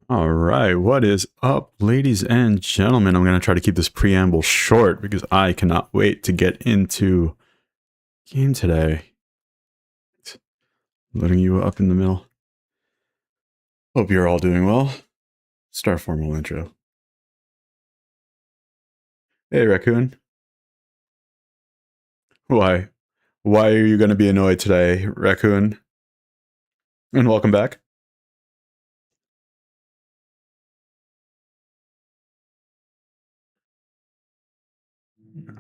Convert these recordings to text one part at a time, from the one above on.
All right, what is up, ladies and gentlemen? I'm going to try to keep this preamble short because I cannot wait to get into game today. Loading you up in the middle. Hope you're all doing well. Start formal intro. Hey, Raccoon. Why? Why are you going to be annoyed today, Raccoon? And welcome back.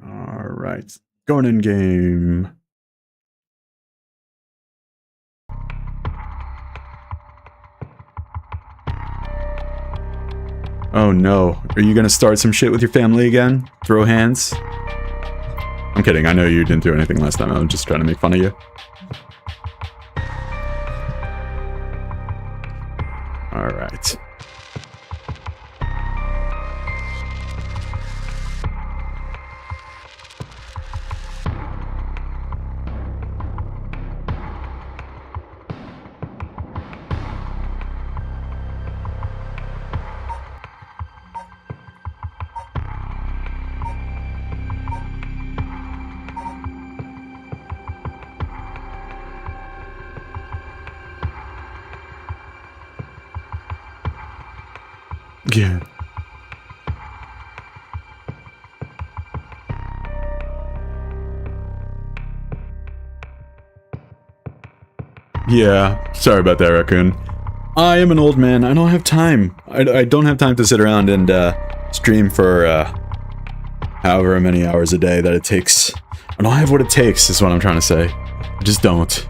All right, going in game. Oh no, are you going to start some shit with your family again? Throw hands? I'm kidding, I know you didn't do anything last time, I'm just trying to make fun of you. Alright. Yeah. Yeah, sorry about that, Raccoon. I am an old man. I don't have time. I don't have time to sit around and stream for however many hours a day that it takes. I don't have what it takes, is what I'm trying to say. I just don't.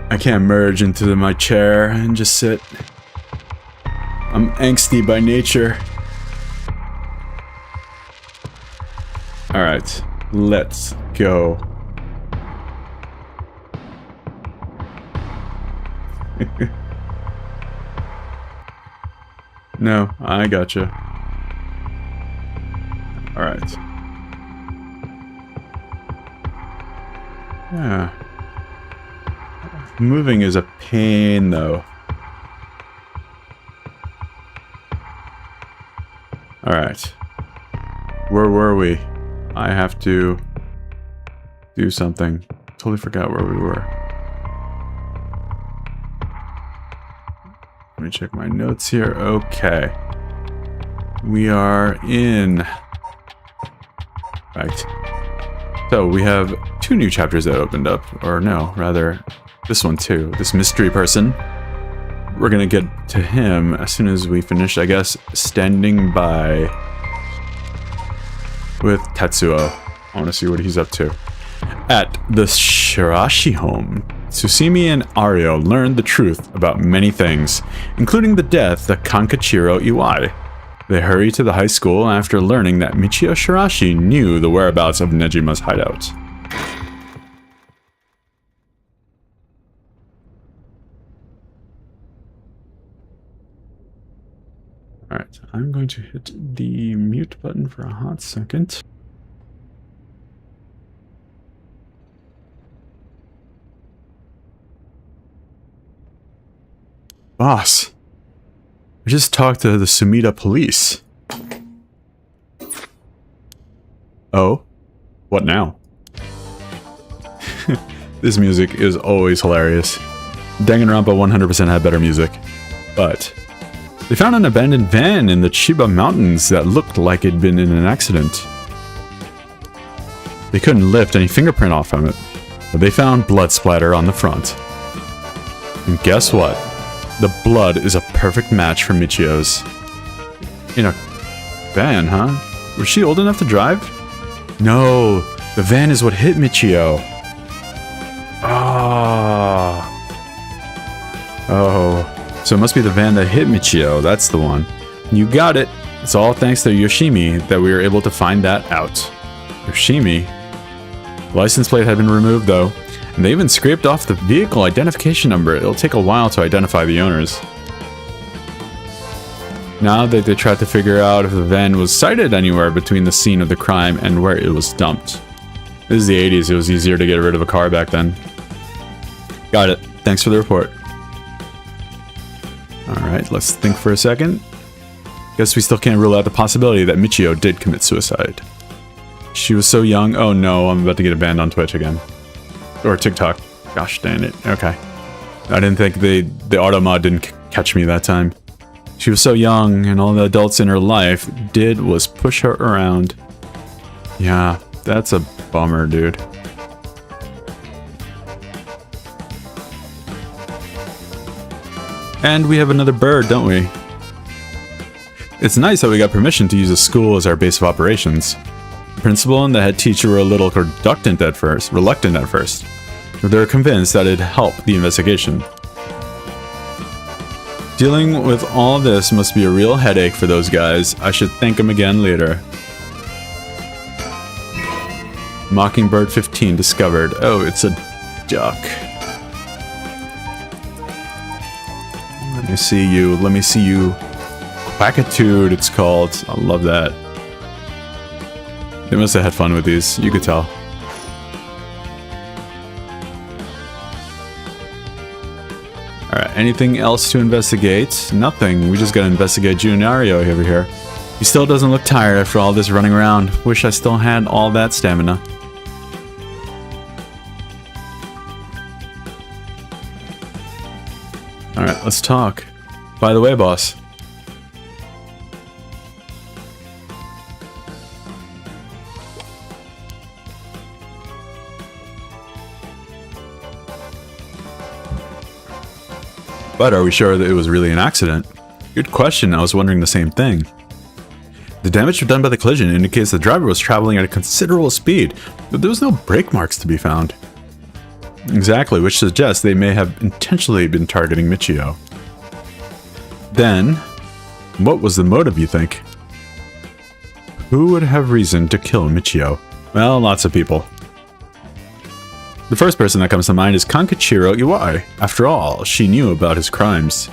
I can't merge into my chair and just sit. I'm angsty by nature. Alright, let's go. No, I gotcha. Alright. Yeah. Moving is a pain, though. Alright. Where were we? I have to do something. Totally forgot where we were. Let me check my notes here. Okay. We are in... Right. So we have 2 new chapters that opened up. Or no, rather... This one too, this mystery person. We're gonna get to him as soon as we finish, I guess, standing by with Tetsuo. I want to see what he's up to. At the Shirashi home, Tsusumi and Ario learned the truth about many things, including the death of Kankachiro Iwai. They hurry to the high school after learning that Michio Shirashi knew the whereabouts of Nejima's hideout. Alright, I'm going to hit the mute button for a hot second. Boss, I just talked to the Sumida police. Oh? What now? This music is always hilarious. Danganronpa 100% had better music, but... They found an abandoned van in the Chiba Mountains that looked like it'd been in an accident. They couldn't lift any fingerprint off of it, but they found blood splatter on the front. And guess what? The blood is a perfect match for Michio's. In a van, huh? Was she old enough to drive? No, the van is what hit Michio. Ah. Oh. So it must be the van that hit Michio, that's the one. You got it! It's all thanks to Yoshimi that we were able to find that out. Yoshimi? The license plate had been removed though, and they even scraped off the vehicle identification number. It'll take a while to identify the owners. Now that they tried to figure out if the van was sighted anywhere between the scene of the crime and where it was dumped. This is the 80s, it was easier to get rid of a car back then. Got it. thanks for the report. Alright, let's think for a second. Guess we still can't rule out the possibility that Michio did commit suicide. She was so young. Oh no, I'm about to get banned on Twitch again. Or TikTok. Gosh dang it. Okay. I didn't think the auto mod didn't catch me that time. She was so young, and all the adults in her life did was push her around. Yeah, that's a bummer, dude. And we have another bird, don't we? It's nice that we got permission to use the school as our base of operations. The principal and the head teacher were a little reluctant at first, but they were convinced that it'd help the investigation. Dealing with all this must be a real headache for those guys. I should thank them again later. Mockingbird 15 discovered. Oh, it's a duck. Let me see you. Let me see you. Quackitude, it's called. I love that. They must have had fun with these. You could tell. Alright, anything else to investigate? Nothing. We just gotta investigate Junario over here. He still doesn't look tired after all this running around. Wish I still had all that stamina. Alright, let's talk. By the way, boss. But are we sure that it was really an accident? Good question, I was wondering the same thing. The damage done by the collision indicates the driver was traveling at a considerable speed, but there was no brake marks to be found. Exactly, which suggests they may have intentionally been targeting Michio. Then, what was the motive, you think? Who would have reason to kill Michio? Well, lots of people. The first person that comes to mind is Kankachiro Iwai. After all, she knew about his crimes.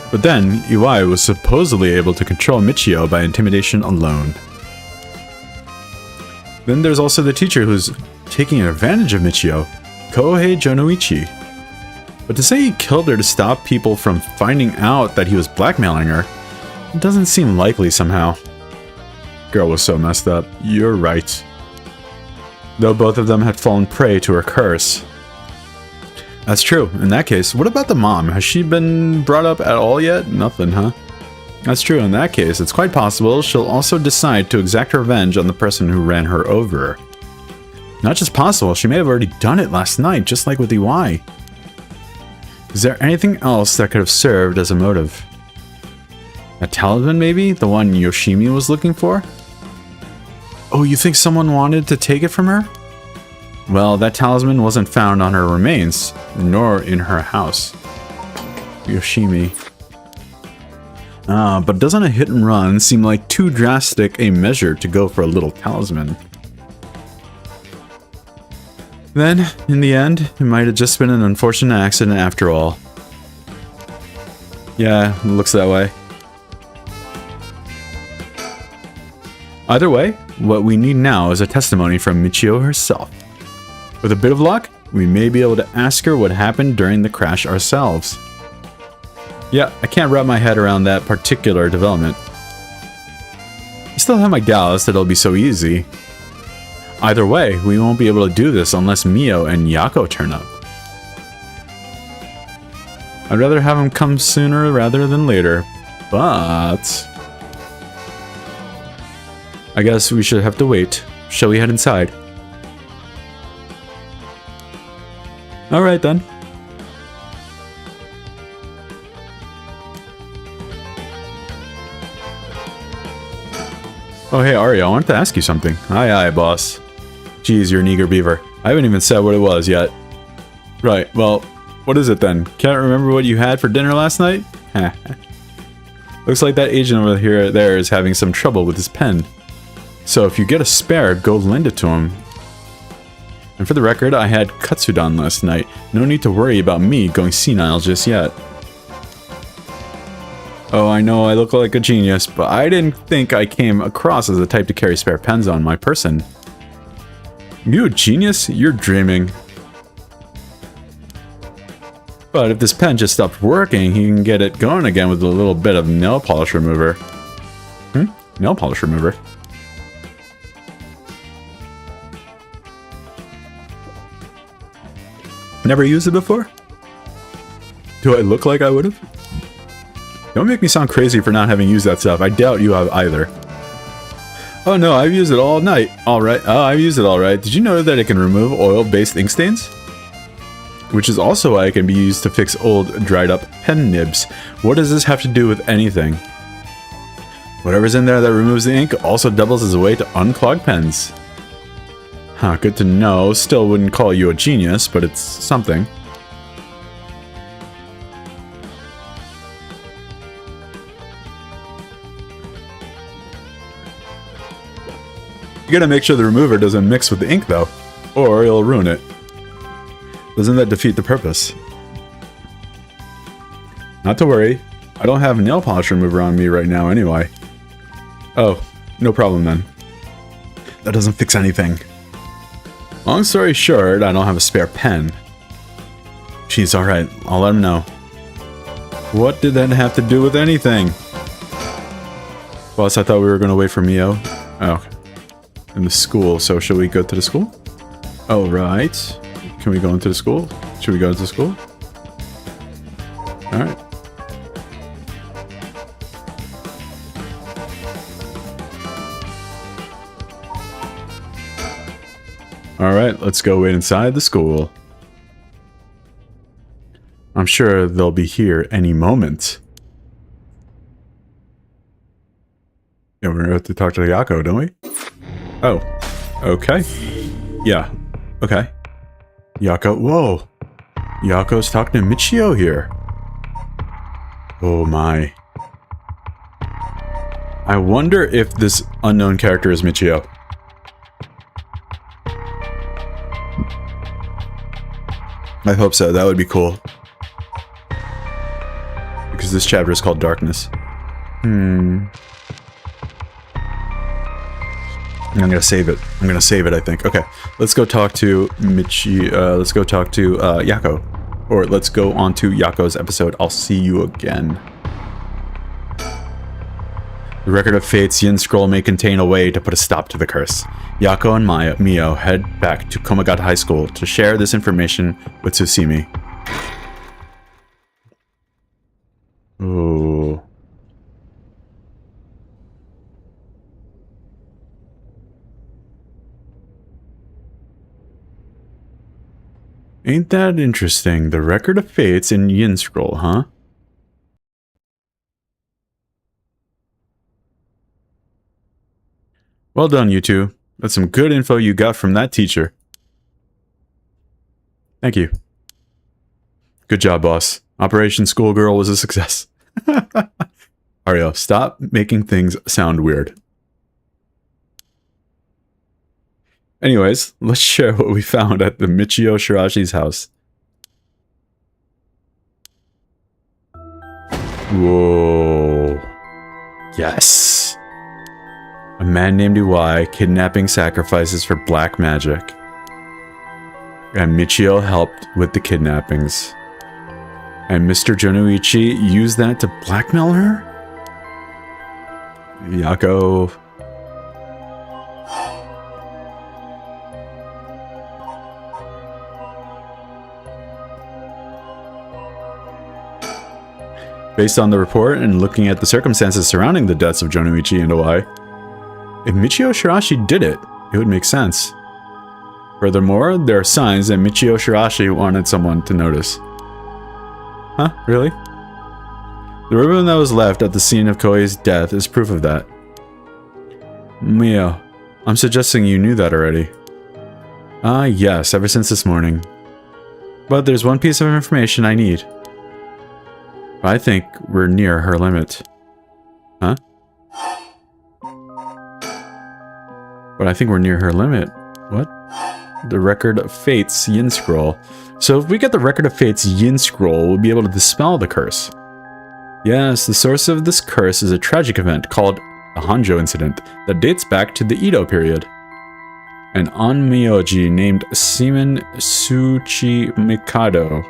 But then, Iwai was supposedly able to control Michio by intimidation alone. Then there's also the teacher who's taking advantage of Michio, Kohei Jonoichi. But to say he killed her to stop people from finding out that he was blackmailing her, it doesn't seem likely somehow. Girl was so messed up. You're right. Though both of them had fallen prey to her curse. That's true. In that case, what about the mom? Has she been brought up at all yet? Nothing, huh? That's true. In that case, it's quite possible she'll also decide to exact revenge on the person who ran her over. Not just possible, she may have already done it last night, just like with Iwai. Is there anything else that could have served as a motive? A talisman, maybe? The one Yoshimi was looking for? Oh, you think someone wanted to take it from her? Well, that talisman wasn't found on her remains, nor in her house. Yoshimi. But doesn't a hit and run seem like too drastic a measure to go for a little talisman? Then, in the end, it might have just been an unfortunate accident after all. Yeah, it looks that way. Either way, what we need now is a testimony from Michio herself. With a bit of luck, we may be able to ask her what happened during the crash ourselves. Yeah, I can't wrap my head around that particular development. I still have my doubts that it'll be so easy. Either way, we won't be able to do this unless Mio and Yako turn up. I'd rather have them come sooner rather than later, but... I guess we should have to wait. Shall we head inside? Alright then. Oh hey Aria, I wanted to ask you something. Aye, boss. Geez, you're an eager beaver. I haven't even said what it was yet. Right, well, what is it then? Can't remember what you had for dinner last night? Looks like that agent over there is having some trouble with his pen. So if you get a spare, go lend it to him. And for the record, I had Katsudon last night. No need to worry about me going senile just yet. Oh, I know I look like a genius, but I didn't think I came across as the type to carry spare pens on my person. You a genius? You're dreaming. But if this pen just stopped working, he can get it going again with a little bit of nail polish remover. Nail polish remover. Never used it before? Do I look like I would have? Don't make me sound crazy for not having used that stuff. I doubt you have either. Oh no, I've used it all night. Alright. Oh, I've used it alright. Did you know that it can remove oil-based ink stains? Which is also why it can be used to fix old, dried-up pen nibs. What does this have to do with anything? Whatever's in there that removes the ink also doubles as a way to unclog pens. Huh, good to know. Still wouldn't call you a genius, but it's something. You gotta make sure the remover doesn't mix with the ink though, or it'll ruin it. Doesn't that defeat the purpose? Not to worry, I don't have nail polish remover on me right now anyway. Oh, no problem then. That doesn't fix anything. Long story short, I don't have a spare pen. She's alright, I'll let him know. What did that have to do with anything? Boss, I thought we were gonna wait for Mio. Oh, in the school, so should we go to the school? Oh, right. Can we go into the school? Should we go to school? Alright. Alright, let's go wait inside the school. I'm sure they'll be here any moment. Yeah, we're gonna have to talk to Yako, don't we? Oh, okay. Yeah, okay. Yako, whoa. Yako's talking to Michio here. Oh my. I wonder if this unknown character is Michio. I hope so, that would be cool. Because this chapter is called Darkness. I'm gonna save it. I'm gonna save it, I think. Okay, let's go talk to let's go talk to Yako. Or let's go on to Yako's episode. I'll see you again. The Record of Fate's Yin Scroll may contain a way to put a stop to the curse. Yako and Mio head back to Komagata High School to share this information with Tsusimi. Oh. Ain't that interesting? The Record of Fates in Yin Scroll, huh? Well done, you two. That's some good info you got from that teacher. Thank you. Good job, boss. Operation Schoolgirl was a success. Ario, stop making things sound weird. Anyways, let's share what we found at the Michio Shirashi's house. Whoa. Yes. A man named Iwai kidnapping sacrifices for black magic. And Michio helped with the kidnappings. And Mr. Jonuichi used that to blackmail her? Yako... Based on the report and looking at the circumstances surrounding the deaths of Jonuichi and Iwai, if Michio Shirashi did it, it would make sense. Furthermore, there are signs that Michio Shirashi wanted someone to notice. Huh? Really? The ribbon that was left at the scene of Koei's death is proof of that. Mio, I'm suggesting you knew that already. Ah, yes, ever since this morning. But there's one piece of information I need. I think we're near her limit. Huh? But I think we're near her limit. What? The Record of Fate's Yin Scroll. So if we get the Record of Fate's Yin Scroll, we'll be able to dispel the curse. Yes, the source of this curse is a tragic event called the Hanjo Incident that dates back to the Edo period. An onmyoji named Seaman Tsuchimikado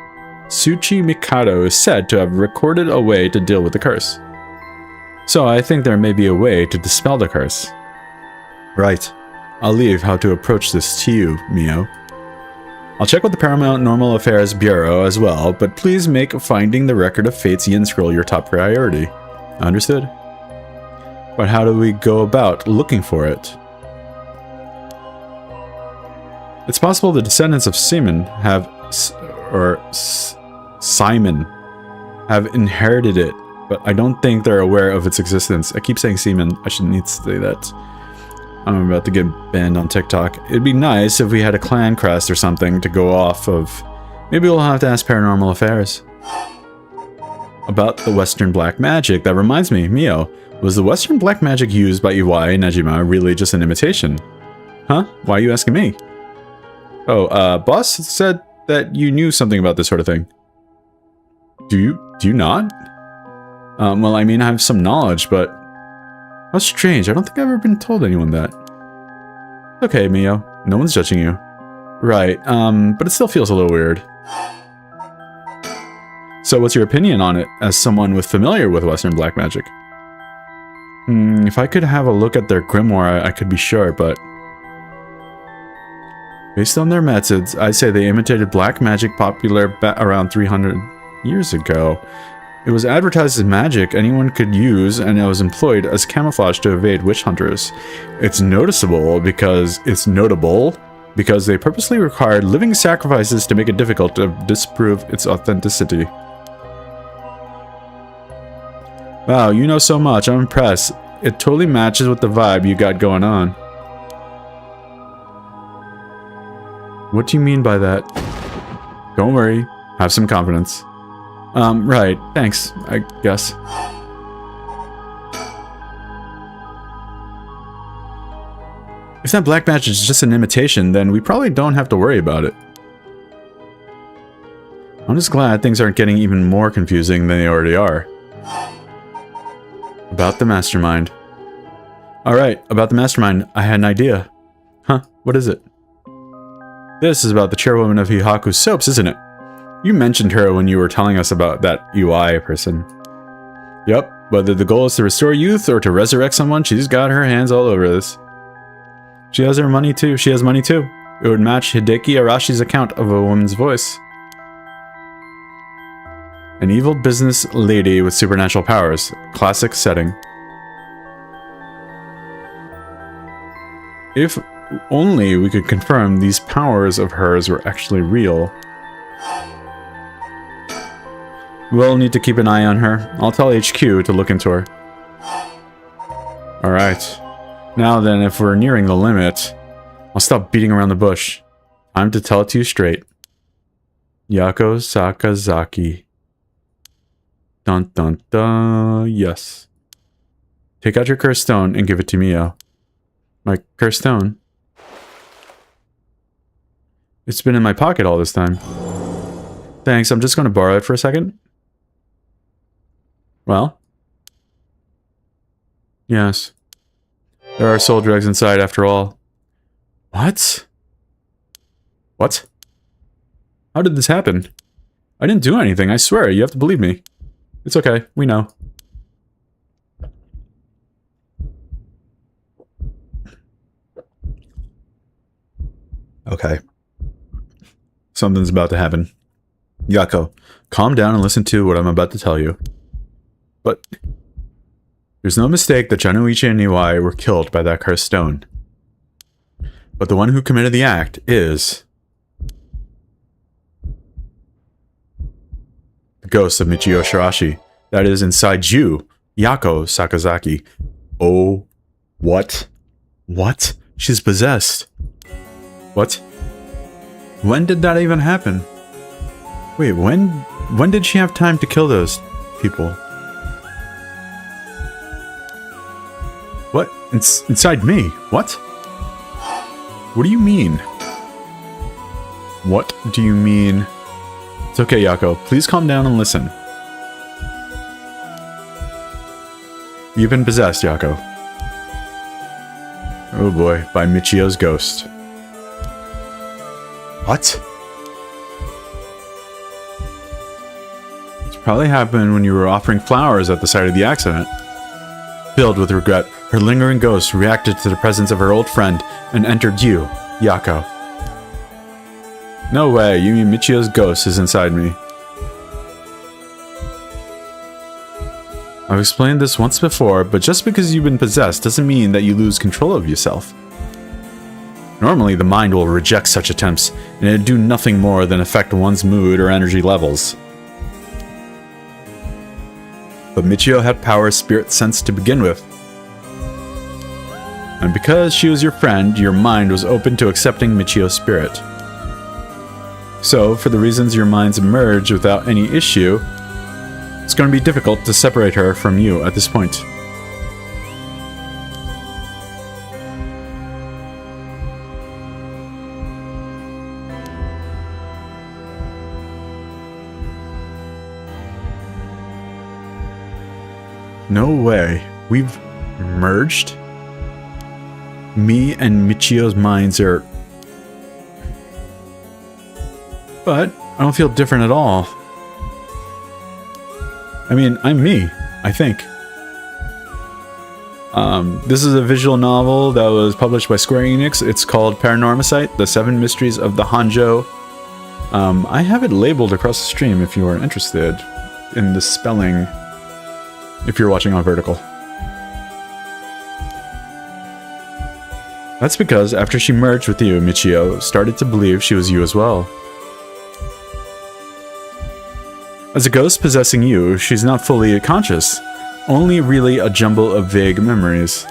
Tsuchi Mikado is said to have recorded a way to deal with the curse. So I think there may be a way to dispel the curse. Right. I'll leave how to approach this to you, Mio. I'll check with the Paramount Normal Affairs Bureau as well, but please make finding the Record of Fate's Yin Scroll your top priority. Understood? But how do we go about looking for it? It's possible the descendants of Simon have inherited it, but I don't think they're aware of its existence. I keep saying Seaman. I shouldn't need to say that. I'm about to get banned on TikTok. It'd be nice if we had a clan crest or something to go off of. Maybe we'll have to ask Paranormal Affairs. About the Western Black Magic, that reminds me, Mio, was the Western Black Magic used by Iwai Nejima really just an imitation? Huh? Why are you asking me? Oh, boss said that you knew something about this sort of thing. Do you not? Well, I mean, I have some knowledge, but... How strange, I don't think I've ever been told anyone that. Okay, Mio, no one's judging you. Right, but it still feels a little weird. So what's your opinion on it, as someone familiar with Western Black Magic? If I could have a look at their grimoire, I could be sure, but... Based on their methods, I'd say they imitated black magic popular around 300 years ago. It was advertised as magic anyone could use, and it was employed as camouflage to evade witch hunters. It's notable because they purposely required living sacrifices to make it difficult to disprove its authenticity. Wow, you know so much. I'm impressed. It totally matches with the vibe you got going on. What do you mean by that? Don't worry. Have some confidence. Right. Thanks, I guess. If that black magic is just an imitation, then we probably don't have to worry about it. I'm just glad things aren't getting even more confusing than they already are. About the mastermind. Alright, about the mastermind, I had an idea. Huh, what is it? This is about the chairwoman of Hihaku Soaps, isn't it? You mentioned her when you were telling us about that UI person. Yep, whether the goal is to restore youth or to resurrect someone, she's got her hands all over this. She has her money too. She has money too. It would match Hideki Arashi's account of a woman's voice. An evil business lady with supernatural powers. Classic setting. If only we could confirm these powers of hers were actually real. We'll need to keep an eye on her. I'll tell HQ to look into her. Alright. Now then, if we're nearing the limit, I'll stop beating around the bush. Time to tell it to you straight. Yako Sakazaki. Dun dun dun. Yes. Take out your cursed stone and give it to Mio. My cursed stone? It's been in my pocket all this time. Thanks, I'm just going to borrow it for a second. Well? Yes. There are soul drugs inside after all. What? What? How did this happen? I didn't do anything, I swear, you have to believe me. It's okay, we know. Okay. Something's about to happen. Yako, calm down and listen to what I'm about to tell you. But there's no mistake that Januichi and Iwai were killed by that cursed stone. But the one who committed the act is... the ghost of Michio Shirashi. That is inside you, Yako Sakazaki. Oh, what? What? She's possessed. What? When did that even happen? Wait, when did she have time to kill those people? What? Inside me? What? What do you mean? What do you mean? It's okay, Yako. Please calm down and listen. You've been possessed, Yako. Oh boy, by Michio's ghost. What? Probably happened when you were offering flowers at the site of the accident. Filled with regret, her lingering ghost reacted to the presence of her old friend and entered you, Yako. No way, you mean Michio's ghost is inside me. I've explained this once before, but just because you've been possessed doesn't mean that you lose control of yourself. Normally, the mind will reject such attempts, and it'd do nothing more than affect one's mood or energy levels. But Michio had power spirit sense to begin with. And because she was your friend, your mind was open to accepting Michio's spirit. So, for the reasons your minds merge without any issue, it's going to be difficult to separate her from you at this point. No way. We've merged? Me and Michio's minds are... But I don't feel different at all. I mean, I'm me, I think. This is a visual novel that was published by Square Enix. It's called Paranormicite, The Seven Mysteries of the Hanjo. I have it labeled across the stream if you are interested in the spelling, if you're watching on vertical. That's because after she merged with you, Michio started to believe she was you as well. As a ghost possessing you, she's not fully conscious, only really a jumble of vague memories.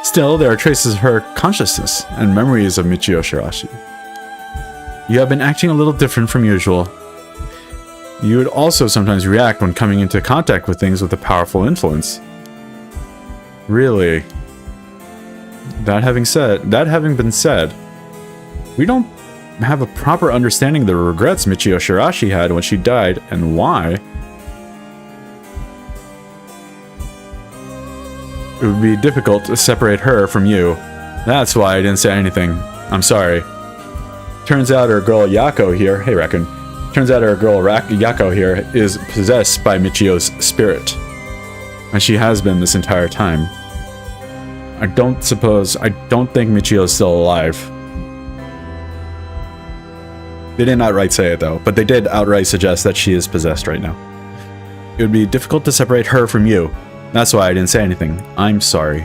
Still, there are traces of her consciousness and memories of Michio Shirashi. You have been acting a little different from usual. You would also sometimes react when coming into contact with things with a powerful influence. Really? That having been said, we don't have a proper understanding of the regrets Michio Shirashi had when she died and why. It would be difficult to separate her from you. That's why I didn't say anything. I'm sorry. Turns out our girl Yako here, hey Raccoon, turns out our girl Yako here is possessed by Michio's spirit. And she has been this entire time. I don't think Michio's still alive. They didn't outright say it though, but they did outright suggest that she is possessed right now. It would be difficult to separate her from you. That's why I didn't say anything. I'm sorry.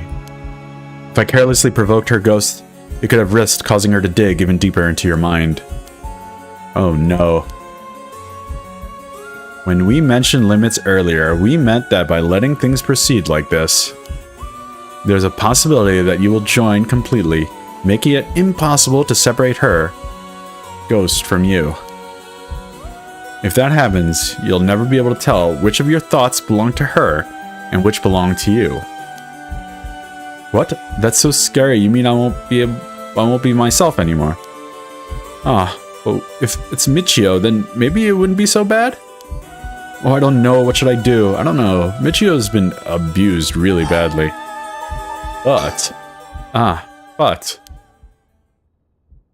If I carelessly provoked her ghost, it could have risked causing her to dig even deeper into your mind. Oh no. When we mentioned limits earlier, we meant that by letting things proceed like this, there's a possibility that you will join completely, making it impossible to separate her ghost from you. If that happens, you'll never be able to tell which of your thoughts belong to her and which belong to you. What? That's so scary. You mean I won't be myself anymore? Ah, well, if it's Michio, then maybe it wouldn't be so bad? Oh, I don't know. What should I do? I don't know. Michio's been abused really badly. But it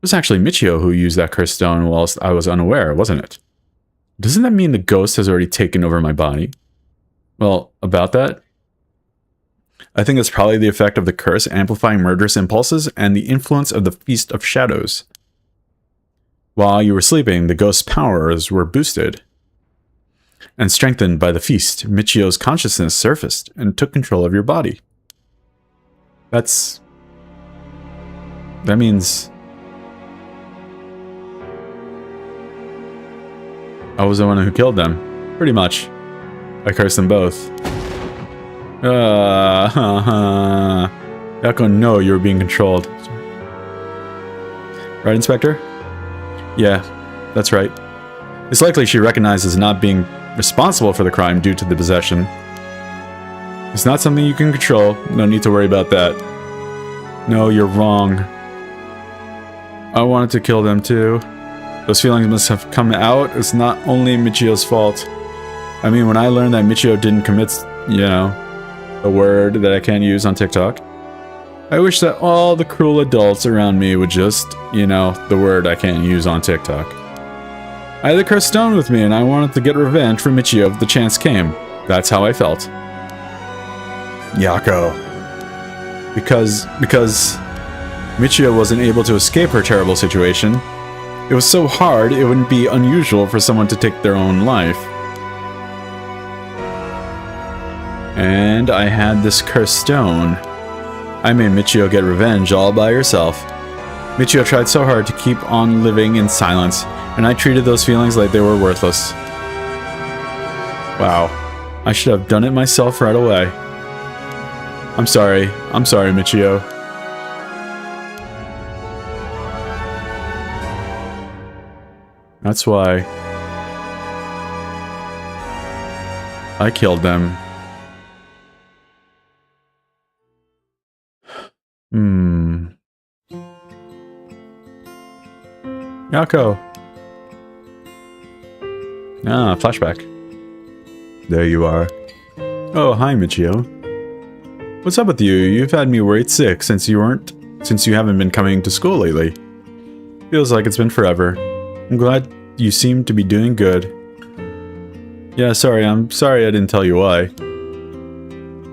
was actually Michio who used that cursed stone whilst I was unaware, wasn't it? Doesn't that mean the ghost has already taken over my body? Well, about that, I think it's probably the effect of the curse amplifying murderous impulses and the influence of the Feast of Shadows. While you were sleeping, the ghost's powers were boosted. And strengthened by the feast, Michio's consciousness surfaced and took control of your body. That means I was the one who killed them. Pretty much. I cursed them both. Yako, no, you were being controlled. Right, Inspector? Yeah, that's right. It's likely she recognizes not being responsible for the crime due to the possession. It's not something you can control. No need to worry about that. No, you're wrong. I wanted to kill them too. Those feelings must have come out. It's not only Michio's fault. I mean, when I learned that Michio didn't commit, the word that I can't use on TikTok, I wish that all the cruel adults around me would just, the word I can't use on TikTok. I had the cursed stone with me, and I wanted to get revenge for Michio if the chance came. That's how I felt. Yako. Because Michio wasn't able to escape her terrible situation, it was so hard it wouldn't be unusual for someone to take their own life. And I had this cursed stone. I made Michio get revenge all by herself. Michio tried so hard to keep on living in silence, and I treated those feelings like they were worthless. Wow. I should have done it myself right away. I'm sorry, Michio. That's why I killed them. Yako. Ah, flashback. There you are. Oh, hi, Michio. What's up with you? You've had me worried sick since you haven't been coming to school lately. Feels like it's been forever. I'm glad you seem to be doing good. Yeah, I'm sorry I didn't tell you why.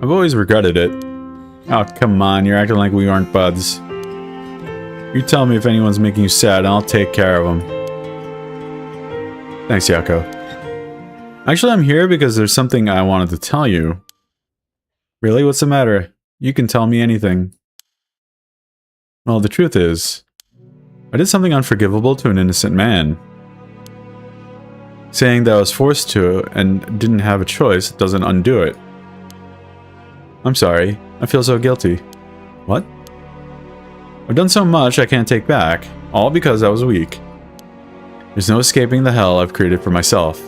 I've always regretted it. Oh, come on, you're acting like we aren't buds. You tell me if anyone's making you sad, and I'll take care of them. Thanks, Yako. Actually, I'm here because there's something I wanted to tell you. Really? What's the matter? You can tell me anything. Well, the truth is, I did something unforgivable to an innocent man. Saying that I was forced to and didn't have a choice doesn't undo it. I'm sorry. I feel so guilty. What? I've done so much I can't take back, all because I was weak. There's no escaping the hell I've created for myself.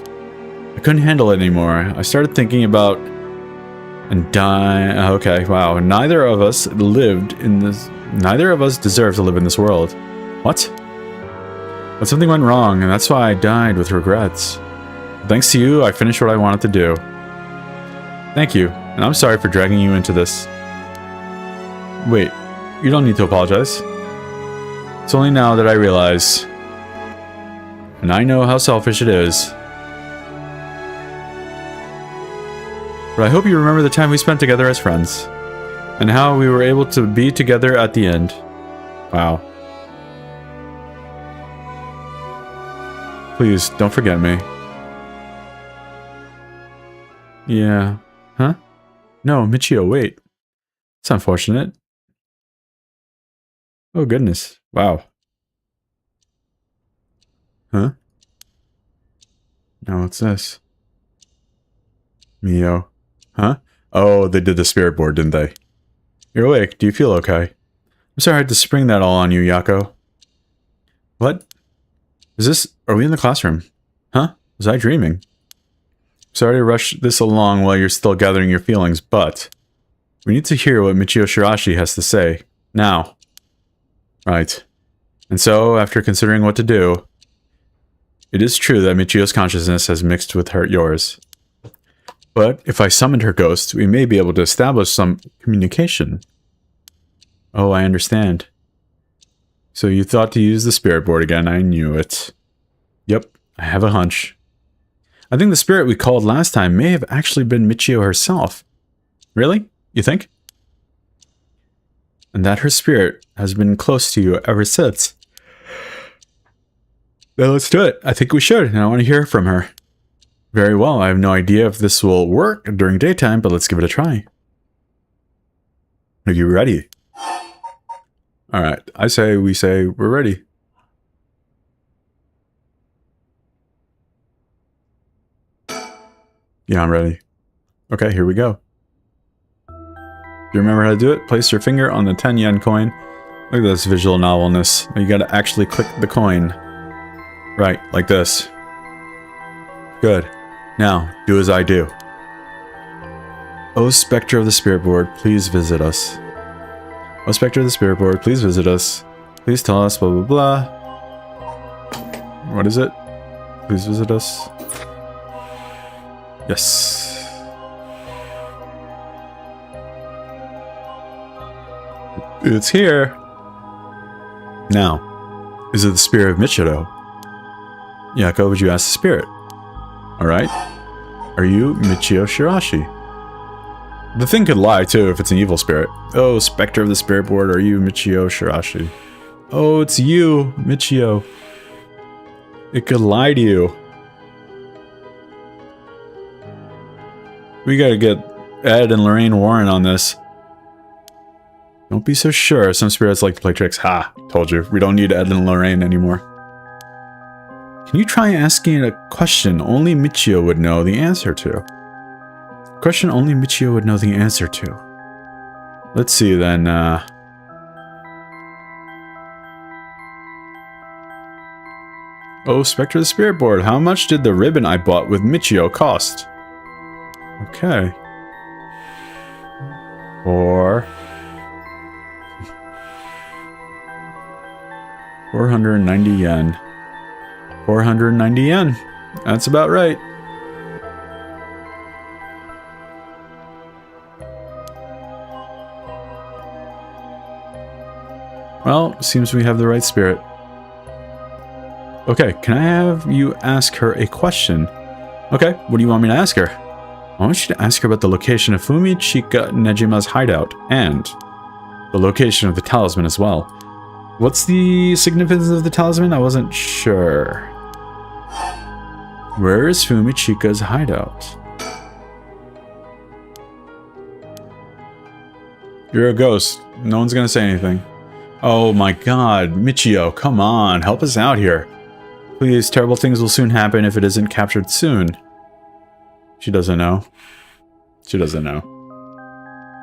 I couldn't handle it anymore. I started thinking about and dying. Okay, wow. Neither of us deserve to live in this world. What? But something went wrong, and that's why I died with regrets. Thanks to you, I finished what I wanted to do. Thank you, and I'm sorry for dragging you into this. Wait, you don't need to apologize. It's only now that I realize, and I know how selfish it is. But I hope you remember the time we spent together as friends, and how we were able to be together at the end. Wow. Please, don't forget me. Yeah. Huh? No, Michio, wait. It's unfortunate. Oh, goodness. Wow. Huh? Now what's this? Mio. Huh? Oh, they did the spirit board, didn't they? You're awake. Do you feel okay? I'm sorry I had to spring that all on you, Yako. What? Is this... Are we in the classroom? Huh? Was I dreaming? Sorry to rush this along while you're still gathering your feelings, but... we need to hear what Michio Shirashi has to say. Now. Right. And so, after considering what to do... It is true that Michio's consciousness has mixed with yours. But if I summoned her ghost, we may be able to establish some communication. Oh, I understand. So you thought to use the spirit board again. I knew it. Yep, I have a hunch. I think the spirit we called last time may have actually been Michio herself. Really? You think? And that her spirit has been close to you ever since. Well, let's do it. I think we should, and I want to hear from her. Very well, I have no idea if this will work during daytime, but let's give it a try. Are you ready? Alright, we say we're ready. Yeah, I'm ready. Okay, here we go. Do you remember how to do it? Place your finger on the 10 yen coin. Look at this visual novelness. You gotta actually click the coin. Right, like this. Good. Now, do as I do. O Spectre of the Spirit Board, please visit us. O Spectre of the Spirit Board, please visit us. Please tell us blah blah blah. What is it? Please visit us. Yes. It's here. Now, is it the spirit of Michio? Yako, would you ask the spirit? Alright. Are you Michio Shirashi? The thing could lie, too, if it's an evil spirit. Oh, Spectre of the Spirit Board, are you Michio Shirashi? Oh, it's you, Michio. It could lie to you. We gotta get Ed and Lorraine Warren on this. Don't be so sure. Some spirits like to play tricks. Ha! Told you. We don't need Ed and Lorraine anymore. Can you try asking a question only Michio would know the answer to? Question only Michio would know the answer to. Let's see then, Oh, Spectre of the Spirit Board. How much did the ribbon I bought with Michio cost? Okay. 490 yen. 490 yen. That's about right. Well, seems we have the right spirit. Okay, can I have you ask her a question? Okay, what do you want me to ask her? I want you to ask her about the location of Fumichika Nejima's hideout, and the location of the talisman as well. What's the significance of the talisman? I wasn't sure. Where is Fumichika's hideout? You're a ghost. No one's gonna say anything. Oh my god, Michio, come on, help us out here. Please, terrible things will soon happen if it isn't captured soon. She doesn't know. She doesn't know.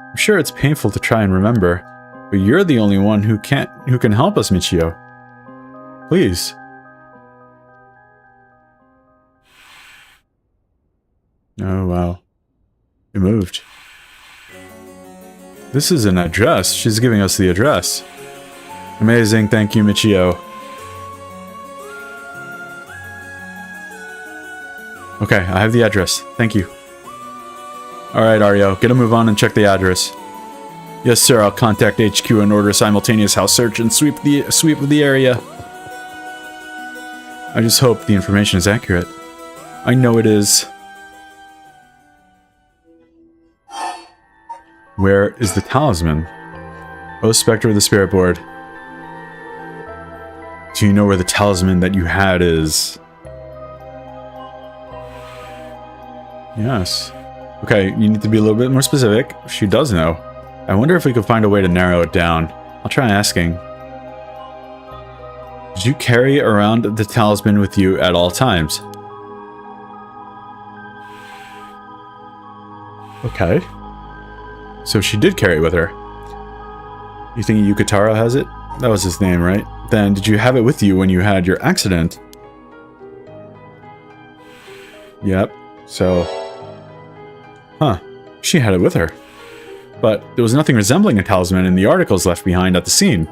I'm sure it's painful to try and remember, but you're the only one who can help us, Michio. Please. Oh wow. It moved. This is an address. She's giving us the address. Amazing, thank you, Michio. Okay, I have the address. Thank you. Alright, Ario, get a move on and check the address. Yes, sir, I'll contact HQ and order a simultaneous house search and sweep of the area. I just hope the information is accurate. I know it is. Where is the talisman? Oh, Spectre of the Spirit Board. Do you know where the talisman that you had is? Yes. Okay, you need to be a little bit more specific. She does know. I wonder if we could find a way to narrow it down. I'll try asking. Did you carry around the talisman with you at all times? Okay. So she did carry it with her. You think Yukitaro has it? That was his name, right? Then did you have it with you when you had your accident? Yep. So... Huh. She had it with her. But there was nothing resembling a talisman in the articles left behind at the scene.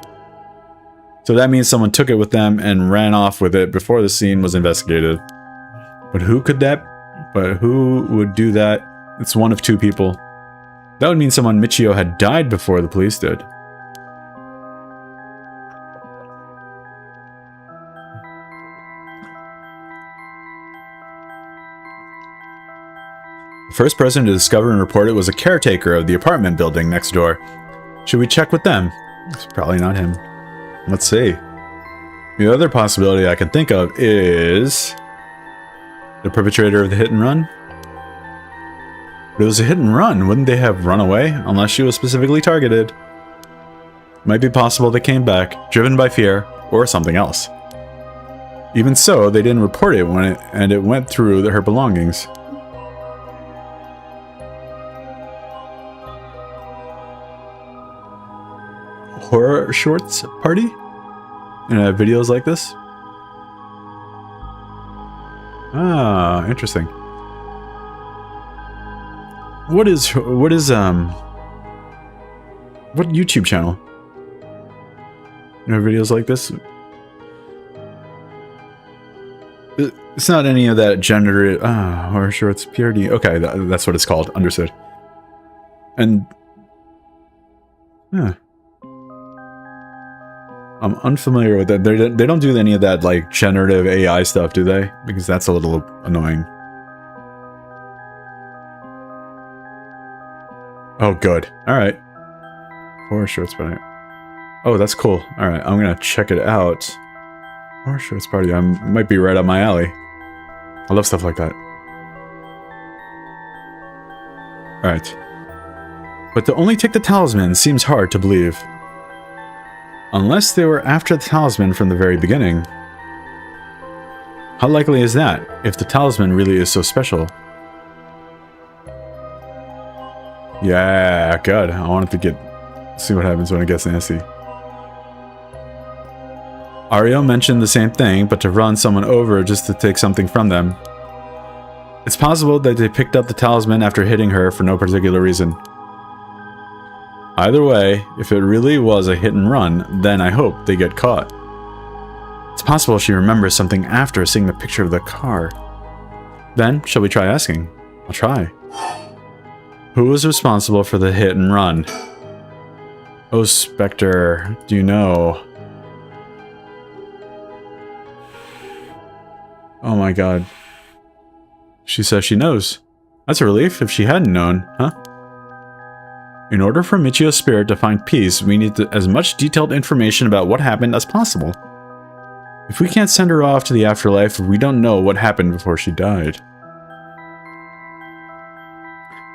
So that means someone took it with them and ran off with it before the scene was investigated. But who could that... But who would do that? It's one of two people. That would mean someone Michio had died before the police did. The first person to discover and report it was a caretaker of the apartment building next door. Should we check with them? It's probably not him. Let's see. The other possibility I can think of is... the perpetrator of the hit and run? But it was a hit and run. Wouldn't they have run away? Unless she was specifically targeted. Might be possible they came back, driven by fear, or something else. Even so, they didn't report it when it went through her belongings. Horror shorts party? And videos like this? Ah, interesting. What YouTube channel? You know, videos like this? It's not any of that gender, horror shorts, PRD. Okay, that's what it's called. Understood. And, I'm unfamiliar with that. They don't do any of that, like, generative AI stuff, do they? Because that's a little annoying. Oh, good. Alright. Horror Shorts Party. Oh, that's cool. Alright, I'm gonna check it out. Horror Shorts Party. It might be right up my alley. I love stuff like that. Alright. But to only take the talisman seems hard to believe. Unless they were after the talisman from the very beginning. How likely is that, if the talisman really is so special? Yeah, good. I wanted to see what happens when it gets nasty. Ario mentioned the same thing, but to run someone over just to take something from them. It's possible that they picked up the talisman after hitting her for no particular reason. Either way, if it really was a hit and run, then I hope they get caught. It's possible she remembers something after seeing the picture of the car. Then, shall we try asking? I'll try. Who was responsible for the hit and run? Oh, Spectre, do you know? Oh my god. She says she knows. That's a relief if she hadn't known, huh? In order for Michio's spirit to find peace, we need as much detailed information about what happened as possible. If we can't send her off to the afterlife, we don't know what happened before she died.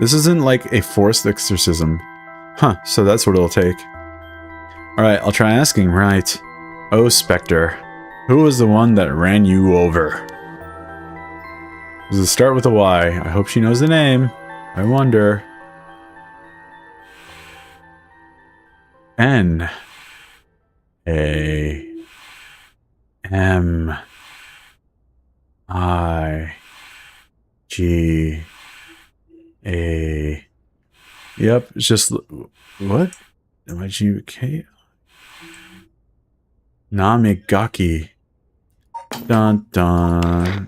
This isn't like a forced exorcism. Huh, so that's what it'll take. Alright, I'll try asking, right. Oh, Spectre. Who was the one that ran you over? Does it start with a Y? I hope she knows the name. I wonder. N A M I G A. Yep, it's just what? M-I-G-K? Namigaki. Dun dun.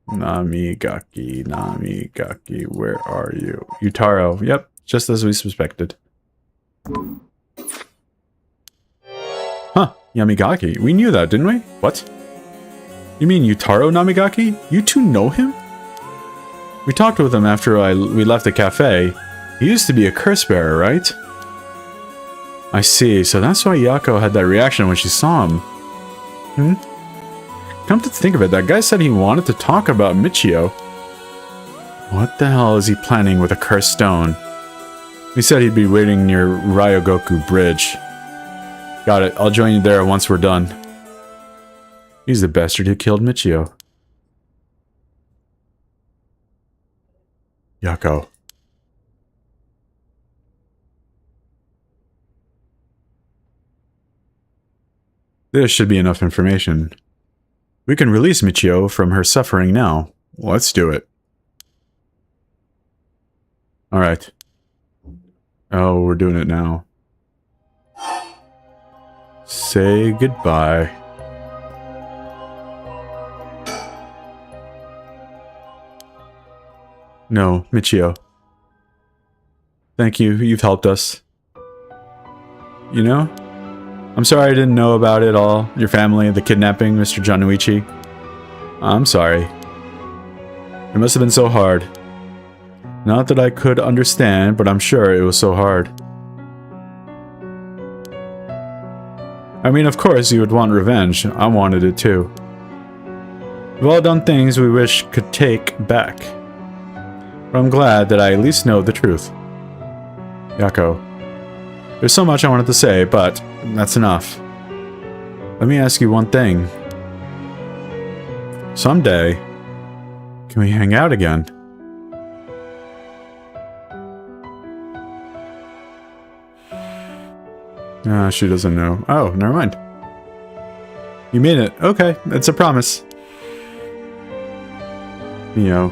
Namigaki, Namigaki, where are you? Yutaro. Yep, just as we suspected. Huh, Yamigaki. We knew that, didn't we? What? You mean Yutaro Namigaki? You two know him? We talked with him after we left the cafe. He used to be a curse bearer, right? I see, so that's why Yako had that reaction when she saw him. Come to think of it, that guy said he wanted to talk about Michio. What the hell is he planning with a cursed stone? He said he'd be waiting near Ryogoku Bridge. Got it, I'll join you there once we're done. He's the bastard who killed Michio. Yako. This should be enough information. We can release Michio from her suffering now. Let's do it. Alright. Oh, we're doing it now. Say goodbye. No, Michio. Thank you, you've helped us. You know? I'm sorry I didn't know about it all. Your family, the kidnapping, Mr. Januichi. I'm sorry. It must have been so hard. Not that I could understand, but I'm sure it was so hard. I mean, of course you would want revenge. I wanted it too. We've all done things we wish could take back. But I'm glad that I at least know the truth. Yako. There's so much I wanted to say, but that's enough. Let me ask you one thing. Someday, can we hang out again? She doesn't know. Oh, never mind. You mean it. Okay, it's a promise. Mio,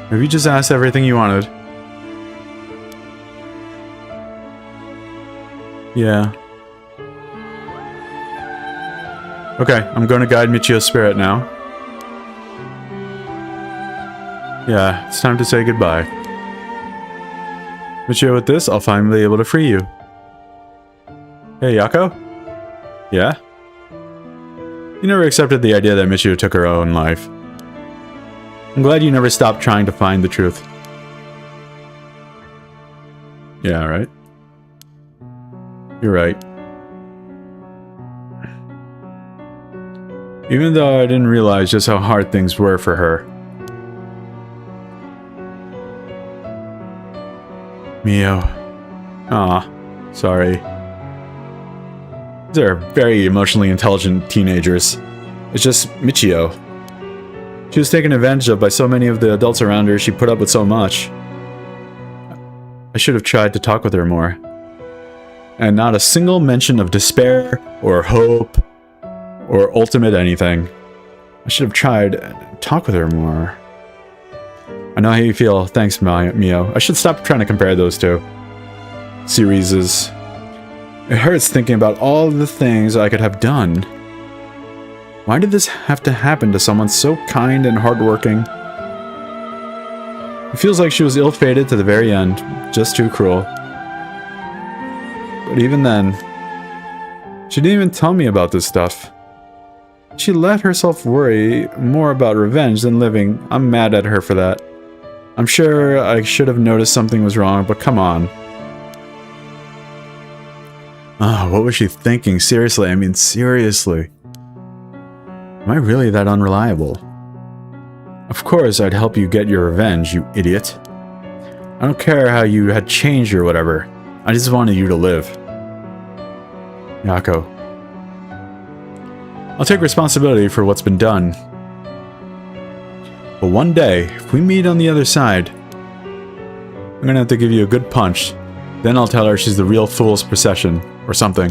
have you just asked everything you wanted? Yeah. Okay, I'm going to guide Michio's spirit now. Yeah, it's time to say goodbye. Michio, with this, I'll finally be able to free you. Hey, Yako? Yeah? You never accepted the idea that Michio took her own life. I'm glad you never stopped trying to find the truth. Yeah, right? You're right. Even though I didn't realize just how hard things were for her. Mio. Aw, sorry. They're very emotionally intelligent teenagers. It's just Michio. She was taken advantage of by so many of the adults around her, she put up with so much. I should have tried to talk with her more. And not a single mention of despair, or hope, or ultimate anything. I should have tried to talk with her more. I know how you feel. Thanks, Mio. I should stop trying to compare those two series. It hurts thinking about all the things I could have done. Why did this have to happen to someone so kind and hardworking? It feels like she was ill-fated to the very end. Just too cruel. But even then, she didn't even tell me about this stuff. She let herself worry more about revenge than living. I'm mad at her for that. I'm sure I should have noticed something was wrong, but come on. What was she thinking? Seriously, I mean, seriously. Am I really that unreliable? Of course, I'd help you get your revenge, you idiot. I don't care how you had changed or whatever. I just wanted you to live. Yako. I'll take responsibility for what's been done. But one day, if we meet on the other side, I'm gonna have to give you a good punch. Then I'll tell her she's the real fool's procession, or something.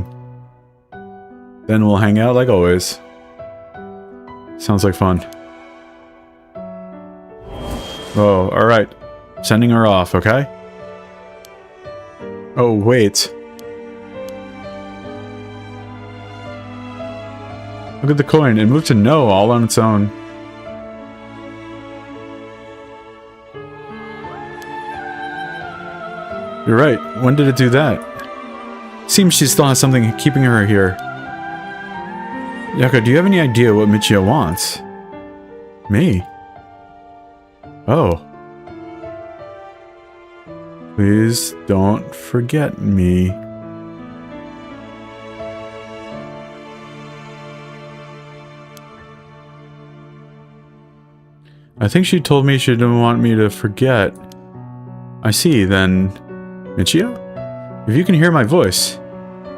Then we'll hang out like always. Sounds like fun. Oh, alright. Sending her off, okay? Oh, wait. Look at the coin. It moved to no all on its own. You're right. When did it do that? Seems she still has something keeping her here. Yako, do you have any idea what Michio wants? Me? Oh. Please don't forget me. I think she told me she didn't want me to forget. I see, then... Michio? If you can hear my voice,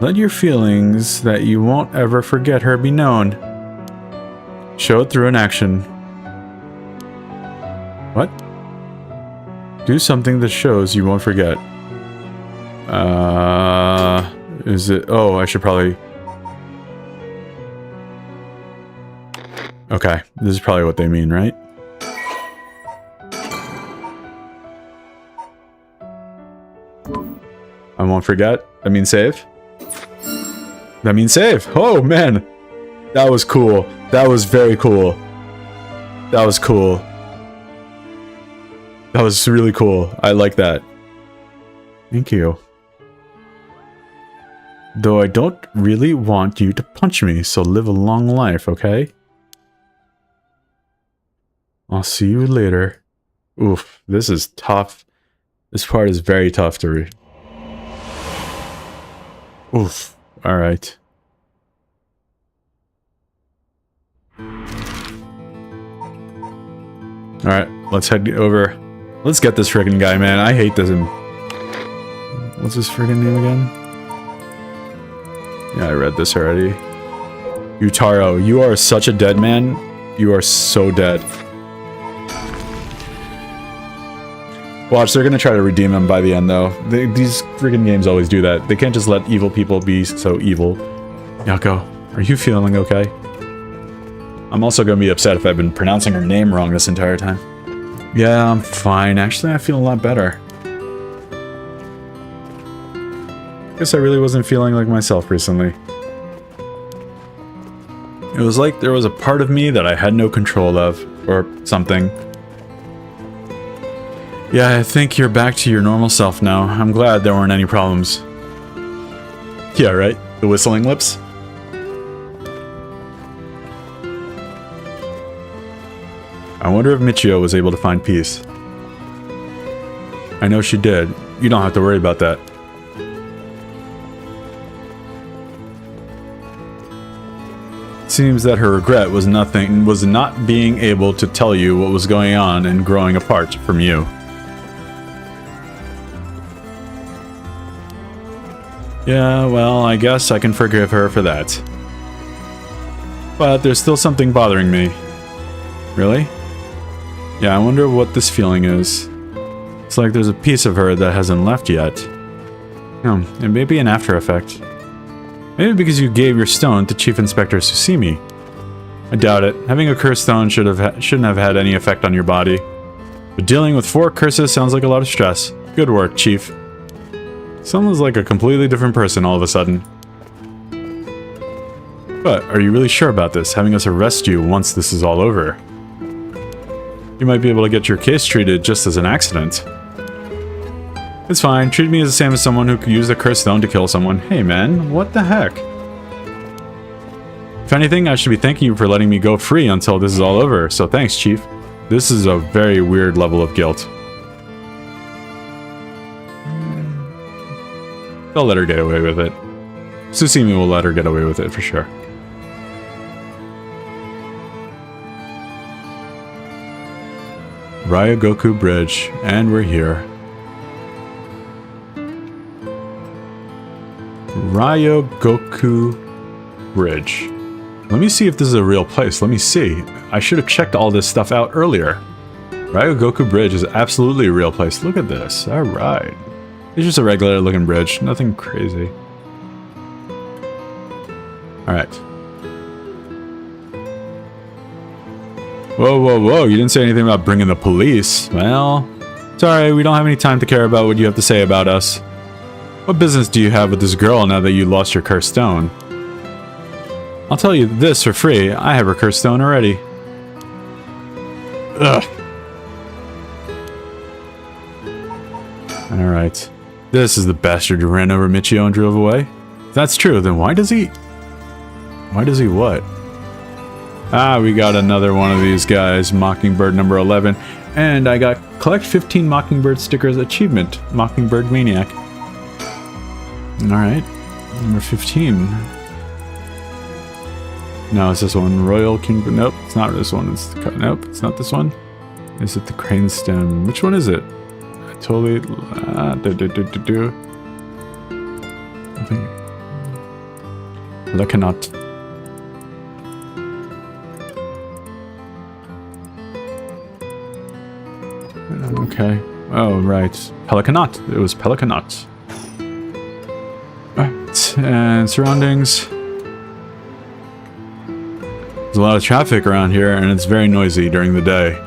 let your feelings that you won't ever forget her be known. Show it through an action. What? Do something that shows you won't forget. Is it... Oh, I should probably... Okay, this is probably what they mean, right? I won't forget. That means save. That means save. Oh, man. That was cool. That was very cool. That was cool. That was really cool. I like that. Thank you. Though I don't really want you to punch me, so live a long life, okay? I'll see you later. Oof, this is tough. This part is very tough to read. Oof. Alright. Alright, let's head over. Let's get this friggin' guy, man. I hate this. What's his friggin' name again? Yeah, I read this already. Yutaro, you are such a dead man. You are so dead. Watch, they're gonna try to redeem him by the end, though. These friggin' games always do that. They can't just let evil people be so evil. Yako, are you feeling okay? I'm also gonna be upset if I've been pronouncing her name wrong this entire time. Yeah, I'm fine. Actually, I feel a lot better. Guess I really wasn't feeling like myself recently. It was like there was a part of me that I had no control of, or something. Yeah, I think you're back to your normal self now. I'm glad there weren't any problems. Yeah, right? The whistling lips? I wonder if Michio was able to find peace. I know she did. You don't have to worry about that. Seems that her regret was not being able to tell you what was going on and growing apart from you. Yeah, well, I guess I can forgive her for that. But there's still something bothering me. Really? Yeah, I wonder what this feeling is. It's like there's a piece of her that hasn't left yet. It may be an after effect. Maybe because you gave your stone to Chief Inspector Tsusimi. I doubt it. Having a cursed stone shouldn't have had any effect on your body. But dealing with 4 curses sounds like a lot of stress. Good work, Chief. Someone's like a completely different person all of a sudden. But are you really sure about this, having us arrest you once this is all over? You might be able to get your case treated just as an accident. It's fine, treat me as the same as someone who could use a cursed stone to kill someone. Hey man, what the heck? If anything, I should be thanking you for letting me go free until this is all over, so thanks, Chief. This is a very weird level of guilt. They'll let her get away with it. Tsusimi will let her get away with it for sure. Ryogoku Bridge, and we're here. Ryogoku Bridge. Let me see if this is a real place. Let me see. I should have checked all this stuff out earlier. Ryogoku Bridge is absolutely a real place. Look at this. Alright. It's just a regular looking bridge. Nothing crazy. Alright. Whoa, whoa, whoa. You didn't say anything about bringing the police. Well, sorry, we don't have any time to care about what you have to say about us. What business do you have with this girl now that you lost your cursed stone? I'll tell you this for free. I have her cursed stone already. Ugh. Alright. This is the bastard who ran over Michio and drove away. If that's true, then why does he... Why does he what? Ah, we got another one of these guys. Mockingbird number 11. And I got collect 15 Mockingbird stickers achievement. Mockingbird Maniac. Alright. Number 15. No, it's this one. Royal King... Nope, it's not this one. It's the... Nope, it's not this one. Is it the crane stem? Which one is it? I totally... I think... Lekanot. Okay. Oh, right. Pelicanot. It was Pelicanot. Alright. And surroundings. There's a lot of traffic around here, and it's very noisy during the day.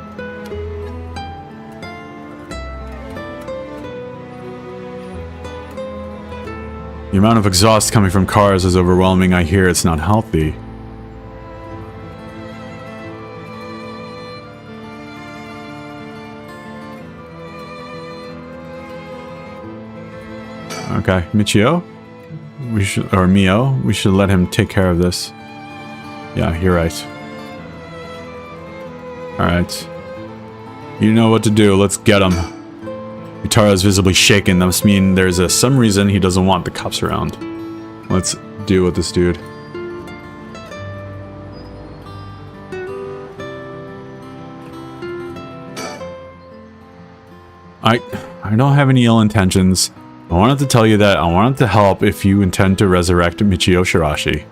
The amount of exhaust coming from cars is overwhelming. I hear it's not healthy. Okay, Michio? We should, or Mio, we should let him take care of this. Yeah, you're right. Alright. You know what to do, let's get him. Utaro is visibly shaken, that must mean there's some reason he doesn't want the cops around. Let's deal with this dude. I don't have any ill intentions. I wanted to tell you that I wanted to help if you intend to resurrect Michio Shirashi.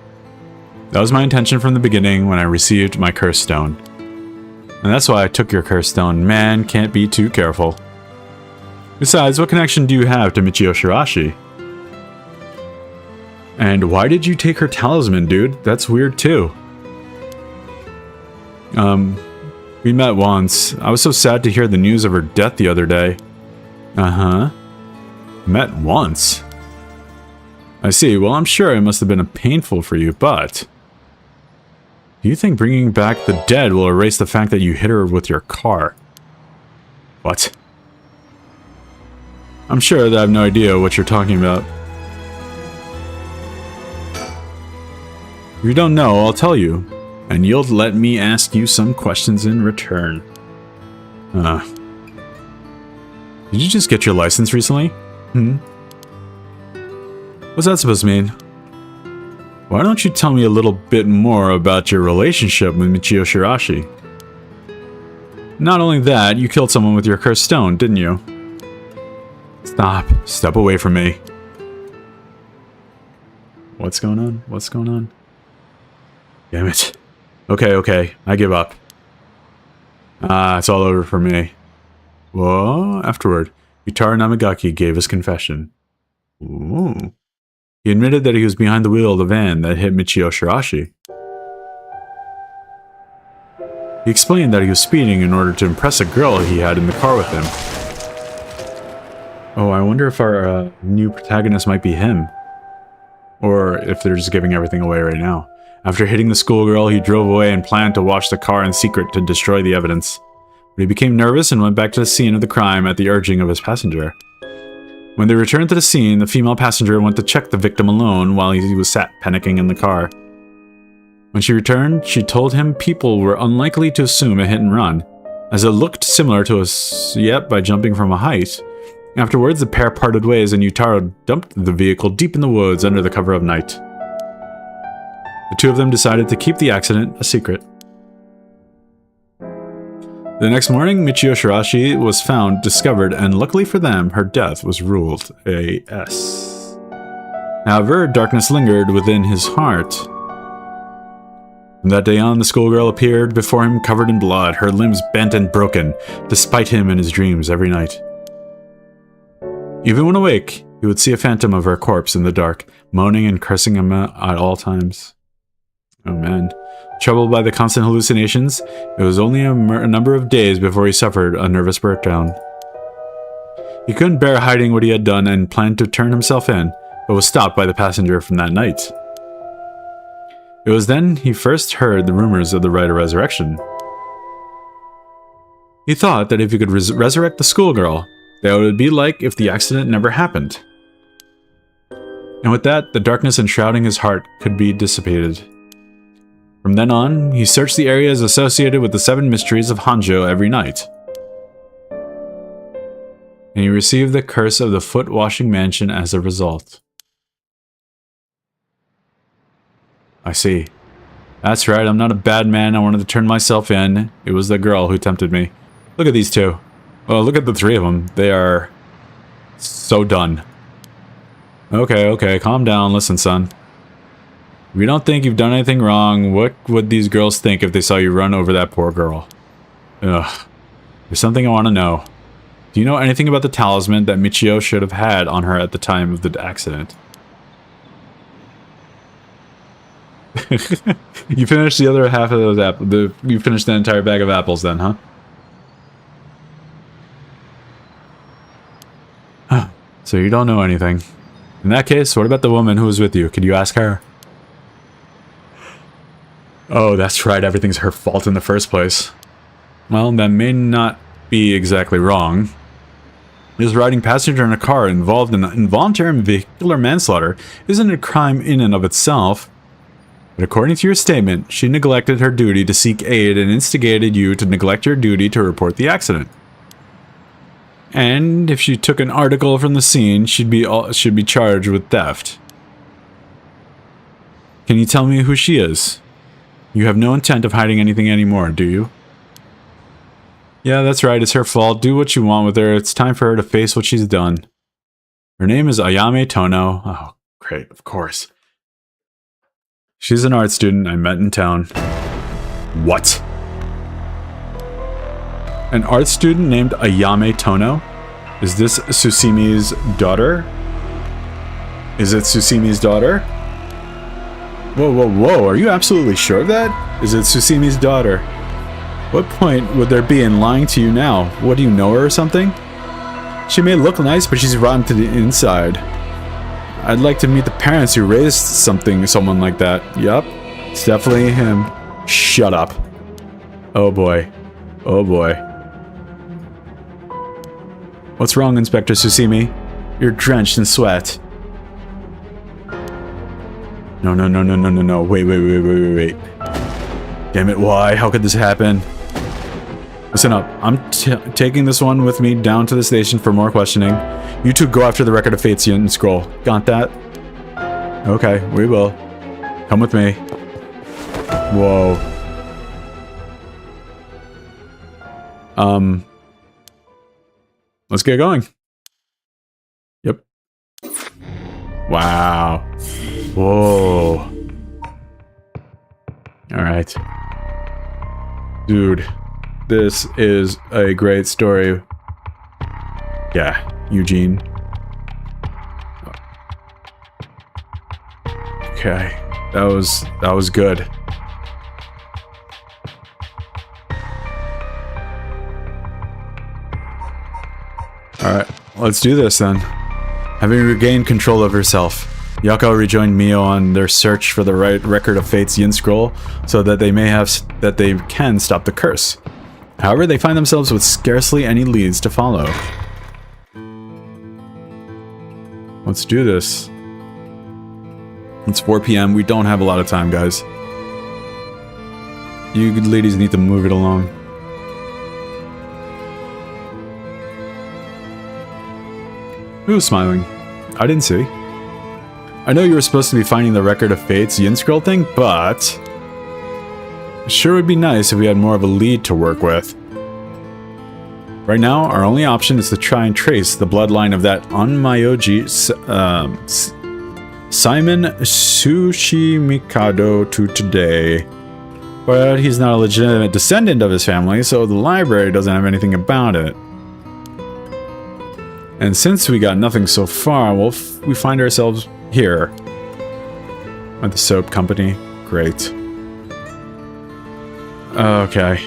That was my intention from the beginning when I received my cursed stone. And that's why I took your cursed stone. Man, can't be too careful. Besides, what connection do you have to Michio Shirashi? And why did you take her talisman, dude? That's weird too. We met once. I was so sad to hear the news of her death the other day. Uh-huh. Met once? I see. Well, I'm sure it must have been painful for you, but... Do you think bringing back the dead will erase the fact that you hit her with your car? What? I'm sure that I have no idea what you're talking about. If you don't know, I'll tell you. And you'll let me ask you some questions in return. Did you just get your license recently? What's that supposed to mean? Why don't you tell me a little bit more about your relationship with Michio Shirashi? Not only that, you killed someone with your cursed stone, didn't you? Stop. Step away from me. What's going on? What's going on? Damn it. Okay. I give up. It's all over for me. Well, afterward, Yutaro Namagaki gave his confession. Ooh. He admitted that he was behind the wheel of the van that hit Michio Shirashi. He explained that he was speeding in order to impress a girl he had in the car with him. Oh, I wonder if our new protagonist might be him. Or if they're just giving everything away right now. After hitting the schoolgirl, he drove away and planned to watch the car in secret to destroy the evidence. But he became nervous and went back to the scene of the crime at the urging of his passenger. When they returned to the scene, the female passenger went to check the victim alone while he was sat panicking in the car. When she returned, she told him people were unlikely to assume a hit and run, as it looked similar to by jumping from a height. Afterwards, the pair parted ways and Yutaro dumped the vehicle deep in the woods under the cover of night. The two of them decided to keep the accident a secret. The next morning, Michio Shirashi was discovered, and luckily for them, her death was ruled A.S. However, darkness lingered within his heart. From that day on, the schoolgirl appeared before him covered in blood, her limbs bent and broken, despite him in his dreams every night. Even when awake, he would see a phantom of her corpse in the dark, moaning and cursing him at all times. Oh man. Troubled by the constant hallucinations, it was only a number of days before he suffered a nervous breakdown. He couldn't bear hiding what he had done and planned to turn himself in, but was stopped by the passenger from that night. It was then he first heard the rumors of the rite of resurrection. He thought that if he could resurrect the schoolgirl, that it would be like if the accident never happened. And with that, the darkness enshrouding his heart could be dissipated. From then on, he searched the areas associated with the 7 mysteries of Hanjo every night. And he received the curse of the foot-washing mansion as a result. I see. That's right, I'm not a bad man. I wanted to turn myself in. It was the girl who tempted me. Look at these two. Well, look at the 3 of them. They are so done. Okay, calm down. Listen, son. If you don't think you've done anything wrong, what would these girls think if they saw you run over that poor girl? Ugh. There's something I want to know. Do you know anything about the talisman that Michio should have had on her at the time of the accident? You finished the other half of those apples. You finished the entire bag of apples then, huh? So you don't know anything. In that case, what about the woman who was with you? Could you ask her? Oh, that's right. Everything's her fault in the first place. Well, that may not be exactly wrong. This riding passenger in a car involved in involuntary vehicular manslaughter isn't a crime in and of itself. But according to your statement, she neglected her duty to seek aid and instigated you to neglect your duty to report the accident. And if she took an article from the scene, she'd be charged with theft. Can you tell me who she is? You have no intent of hiding anything anymore, do you? Yeah, that's right. It's her fault. Do what you want with her. It's time for her to face what she's done. Her name is Ayame Tono. Oh, great. Of course. She's an art student I met in town. What? An art student named Ayame Tono? Is this Susimi's daughter? Is it Susimi's daughter? Whoa, are you absolutely sure of that? Is it Susimi's daughter? What point would there be in lying to you now? What, do you know her or something? She may look nice, but she's rotten to the inside. I'd like to meet the parents who raised someone like that. Yup, it's definitely him. Shut up. Oh boy. What's wrong, Inspector Susimi? You're drenched in sweat. No. Wait. Damn it, why? How could this happen? Listen up. I'm taking this one with me down to the station for more questioning. You two go after the Record of Fate's Yin Scroll. Got that? Okay, we will. Come with me. Whoa. Let's get going. Yep. Wow. Whoa. All right. Dude, this is a great story. Yeah, Eugene. Okay. That was good. Alright, let's do this then. Having regained control of herself, Yako rejoined Mio on their search for the right Record of Fate's Yin Scroll so that they can stop the curse. However, they find themselves with scarcely any leads to follow. Let's do this. It's 4 p.m. We don't have a lot of time, guys. You good ladies need to move it along. Who's smiling? I didn't see. I know you were supposed to be finding the Record of Fate's Yin Scroll thing, but it sure would be nice if we had more of a lead to work with. Right now, our only option is to try and trace the bloodline of that Onmyoji Simon Tsuchimikado to today. But he's not a legitimate descendant of his family, so the library doesn't have anything about it. And since we got nothing so far, we find ourselves here. At the soap company. Great. Okay.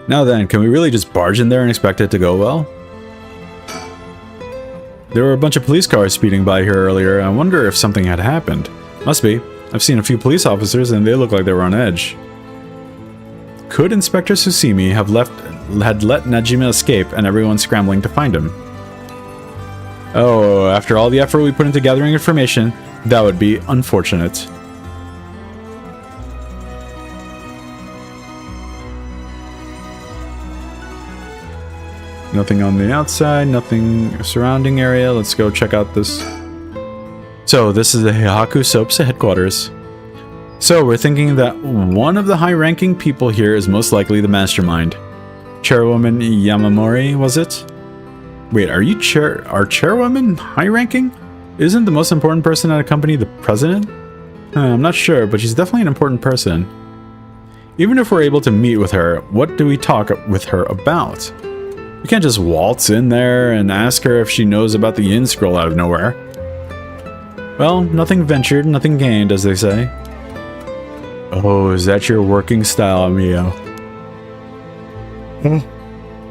Now then, can we really just barge in there and expect it to go well? There were a bunch of police cars speeding by here earlier. I wonder if something had happened. Must be. I've seen a few police officers and they look like they were on edge. Could Inspector Susimi had let Najima escape and everyone scrambling to find him? Oh, after all the effort we put into gathering information, that would be unfortunate. Nothing on the outside, nothing surrounding area. Let's go check out this. So, this is the Heihaku Soap's headquarters. So, we're thinking that one of the high-ranking people here is most likely the mastermind. Chairwoman Yamamori, was it? Wait, are chairwomen high-ranking? Isn't the most important person at a company the president? I'm not sure, but she's definitely an important person. Even if we're able to meet with her, what do we talk with her about? We can't just waltz in there and ask her if she knows about the Yin Scroll out of nowhere. Well, nothing ventured, nothing gained, as they say. Oh, is that your working style, Mio?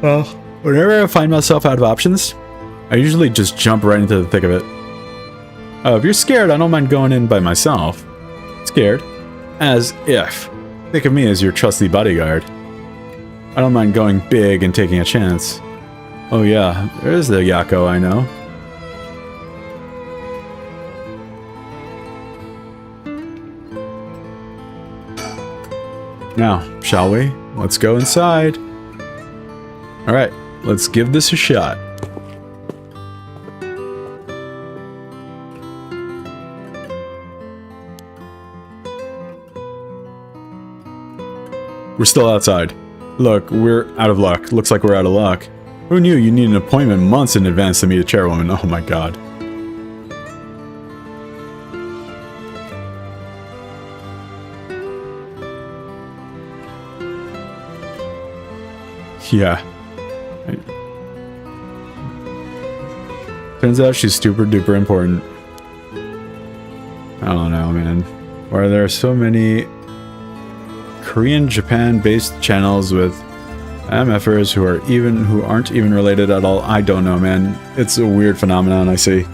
Well, whenever I find myself out of options, I usually just jump right into the thick of it. Oh, if you're scared, I don't mind going in by myself. Scared? As if. Think of me as your trusty bodyguard. I don't mind going big and taking a chance. Oh yeah, there's the Yako I know. Now, shall we? Let's go inside. Alright, let's give this a shot. We're still outside. Look, we're out of luck. Looks like we're out of luck. Who knew you need an appointment months in advance to meet a chairwoman? Oh my god. Yeah. Turns out she's super duper important. I don't know, man. Why are there so many Korean, Japan-based channels with MFers who aren't even related at all? I don't know, man. It's a weird phenomenon I see.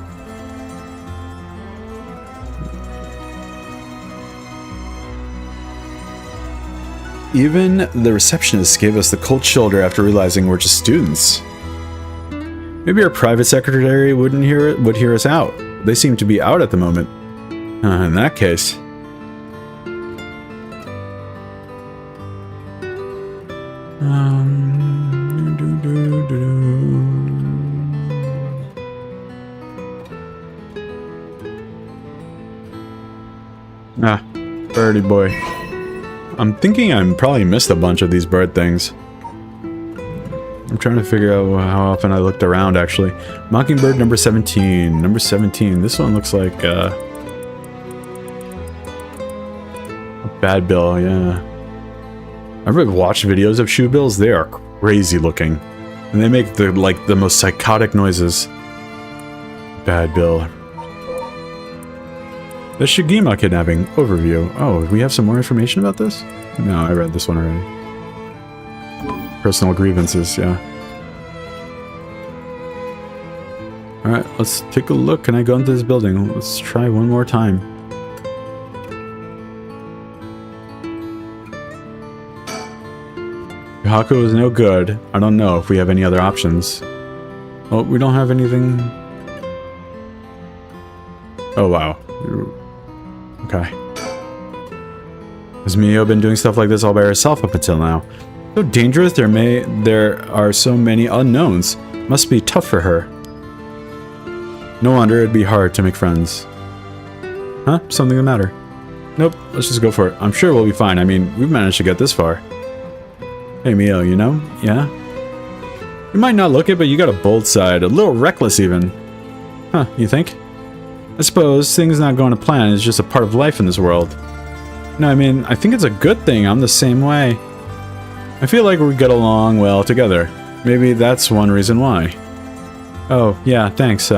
Even the receptionist gave us the cold shoulder after realizing we're just students. Maybe our private secretary would hear us out. They seem to be out at the moment. In that case. Ah, birdie boy. I'm thinking I probably missed a bunch of these bird things. I'm trying to figure out how often I looked around, actually. Mockingbird number 17. Number 17. This one looks like a bad bill, yeah. I've watched videos of shoebills. They are crazy looking. And they make the most psychotic noises. Bad bill. The Shigima kidnapping overview. Oh, we have some more information about this? No, I read this one already. Personal grievances, yeah. Alright, let's take a look. Can I go into this building? Let's try one more time. Haku is no good. I don't know if we have any other options. Well, we don't have anything... Oh, wow. Okay. Has Mio been doing stuff like this all by herself up until now? So dangerous, there are so many unknowns. Must be tough for her. No wonder it'd be hard to make friends. Huh? Something the matter? Nope, let's just go for it. I'm sure we'll be fine. I mean, we've managed to get this far. Hey Mio, you know? Yeah? You might not look it, but you got a bold side. A little reckless even. Huh, you think? I suppose things not going to plan is just a part of life in this world. No, I mean, I think it's a good thing. I'm the same way. I feel like we get along well together. Maybe that's one reason why. Oh, yeah, thanks,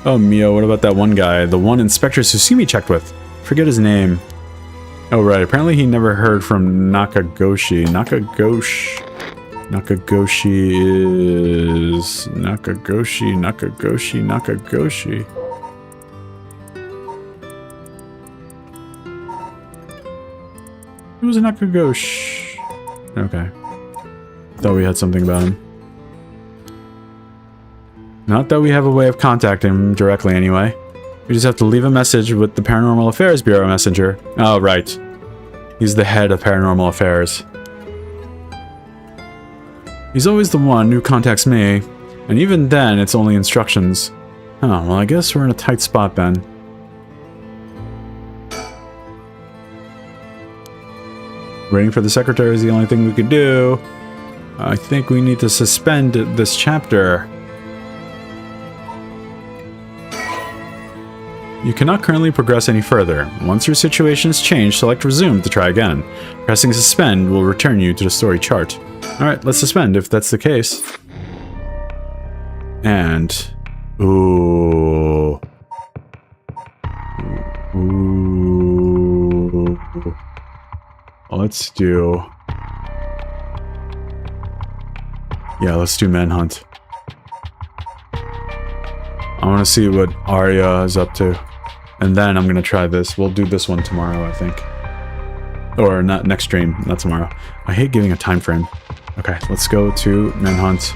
Oh, Mio, what about that one guy? The one Inspector Tsushima checked with. Forget his name. Oh, right, apparently he never heard from Nakagoshi. Nakagoshi is... Nakagoshi. Who's Nakagoshi? Okay. Thought we had something about him. Not that we have a way of contacting him directly anyway. We just have to leave a message with the Paranormal Affairs Bureau messenger. Oh, right. He's the head of Paranormal Affairs. He's always the one who contacts me, and even then, it's only instructions. Oh, well, I guess we're in a tight spot then. Waiting for the secretary is the only thing we could do. I think we need to suspend this chapter. You cannot currently progress any further. Once your situation is changed, select resume to try again. Pressing suspend will return you to the story chart. Alright, let's suspend if that's the case. And... Ooh. Ooh. Let's do... Yeah, let's do Manhunt. I want to see what Arya is up to. And then I'm going to try this. We'll do this one tomorrow, I think. Or not next stream, not tomorrow. I hate giving a time frame. Okay, let's go to Manhunt.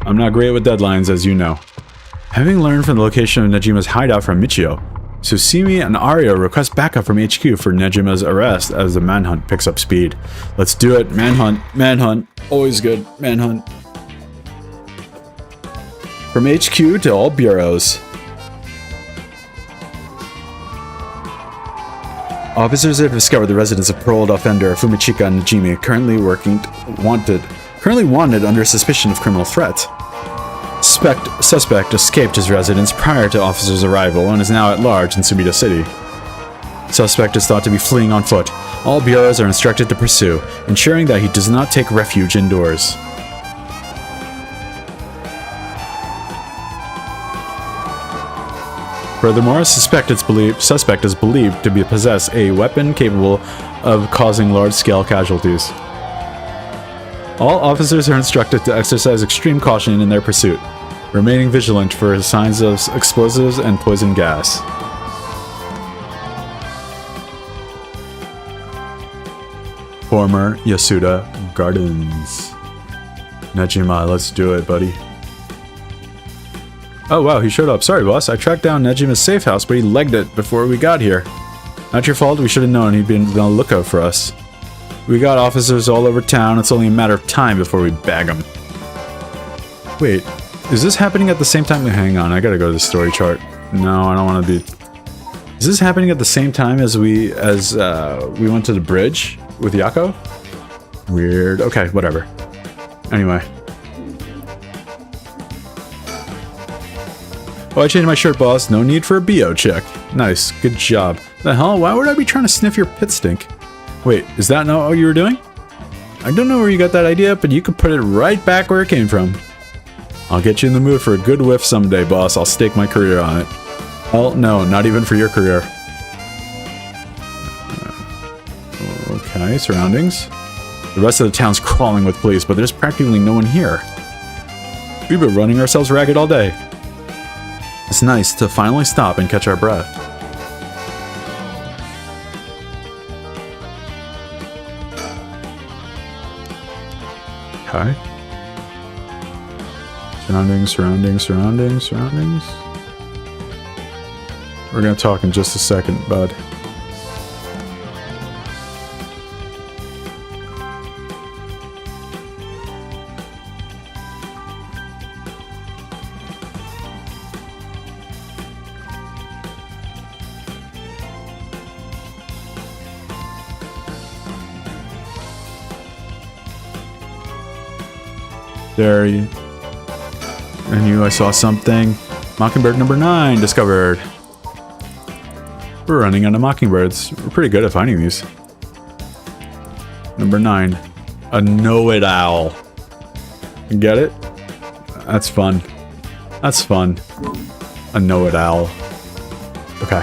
I'm not great with deadlines, as you know. Having learned from the location of Nejima's hideout from Michio, Tsushima and Arya request backup from HQ for Nejima's arrest as the manhunt picks up speed. Let's do it. Manhunt. Manhunt. Always good. Manhunt. From HQ to all bureaus. Officers have discovered the residence of paroled offender Fumichika Najimi, currently wanted under suspicion of criminal threat. Suspect escaped his residence prior to officers' arrival and is now at large in Sumida City. Suspect is thought to be fleeing on foot. All bureaus are instructed to pursue, ensuring that he does not take refuge indoors. Furthermore, suspect is believed to possess a weapon capable of causing large-scale casualties. All officers are instructed to exercise extreme caution in their pursuit, remaining vigilant for signs of explosives and poison gas. Former Yasuda Gardens. Nejima, let's do it, buddy. Oh wow, he showed up. Sorry, boss. I tracked down Nejima's safe house, but he legged it before we got here. Not your fault, we should have known he'd been on the lookout for us. We got officers all over town, it's only a matter of time before we bag them. Wait, is this happening at the same time? Hang on, I gotta go to the story chart. No, I don't want to be... Is this happening at the same time as we went to the bridge with Yako? Weird. Okay, whatever. Anyway. Oh, I changed my shirt, boss. No need for a BO check. Nice. Good job. The hell? Why would I be trying to sniff your pit stink? Wait, is that not what you were doing? I don't know where you got that idea, but you could put it right back where it came from. I'll get you in the mood for a good whiff someday, boss. I'll stake my career on it. Well, no, not even for your career. Okay, surroundings. The rest of the town's crawling with police, but there's practically no one here. We've been running ourselves ragged all day. It's nice to finally stop and catch our breath. Okay. Surroundings. We're gonna talk in just a second, bud. There you... I knew I saw something. Mockingbird number 9 discovered. We're running out of mockingbirds. We're pretty good at finding these. Number 9. A know-it-owl. Get it? That's fun. That's fun. A know-it-owl. Okay.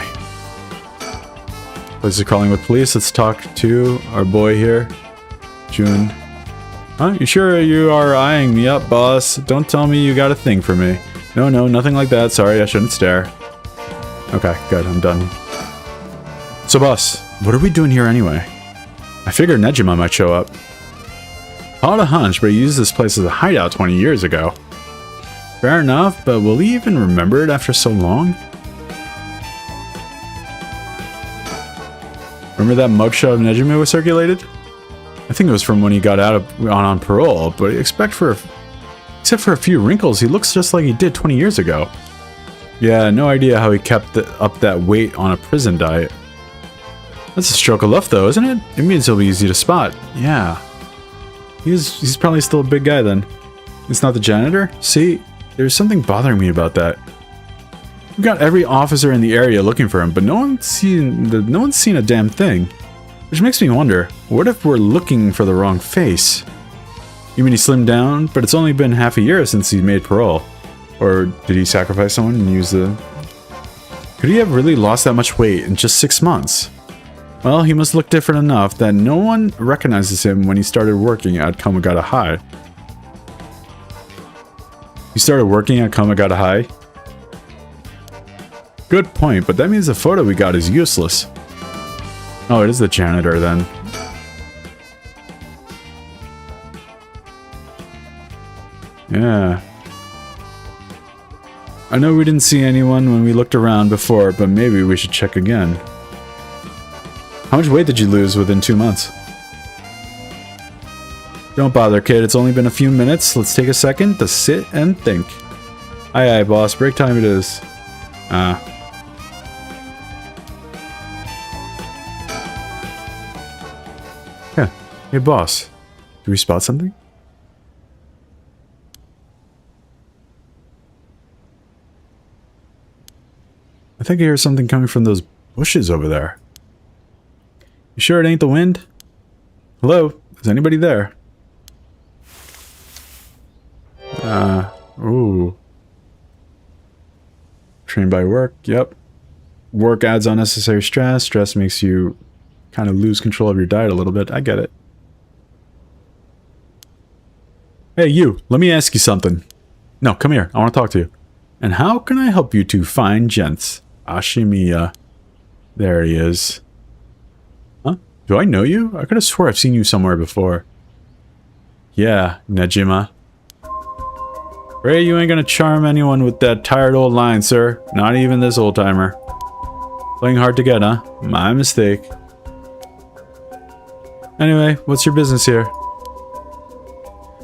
Place is crawling with police. Let's talk to our boy here. June. Huh? You sure you are eyeing me up, boss? Don't tell me you got a thing for me. No, nothing like that. Sorry, I shouldn't stare. Okay, good. I'm done. So, boss, what are we doing here anyway? I figured Nejima might show up. I had a hunch, but he used this place as a hideout 20 years ago. Fair enough, but will he even remember it after so long? Remember that mugshot of Nejima was circulated? I think it was from when he got out on parole, but except for a few wrinkles, he looks just like he did 20 years ago. Yeah, no idea how he kept up that weight on a prison diet. That's a stroke of luck, though, isn't it? It means he'll be easy to spot. Yeah. He's probably still a big guy, then. It's not the janitor? See, there's something bothering me about that. We've got every officer in the area looking for him, but no one's seen a damn thing. Which makes me wonder, what if we're looking for the wrong face? You mean he slimmed down, but it's only been half a year since he made parole. Or did he sacrifice someone and use the... Could he have really lost that much weight in just 6 months? Well, he must look different enough that no one recognizes him when he started working at Kamagata High. He started working at Kamagata High? Good point, but that means the photo we got is useless. Oh, it is the janitor then. Yeah. I know we didn't see anyone when we looked around before, but maybe we should check again. How much weight did you lose within 2 months? Don't bother, kid. It's only been a few minutes. Let's take a second to sit and think. Aye, boss. Break time it is. Yeah. Hey, boss. Do we spot something? I think I hear something coming from those bushes over there. You sure it ain't the wind? Hello? Is anybody there? Ooh. Trained by work, yep. Work adds unnecessary stress. Stress makes you kind of lose control of your diet a little bit. I get it. Hey, you. Let me ask you something. No, come here. I want to talk to you. And how can I help you two fine gents? Ashimiya. There he is. Huh? Do I know you? I could have swore I've seen you somewhere before. Yeah, Nejima. Ray, you ain't gonna charm anyone with that tired old line, sir. Not even this old-timer. Playing hard to get, huh? My mistake. Anyway, what's your business here?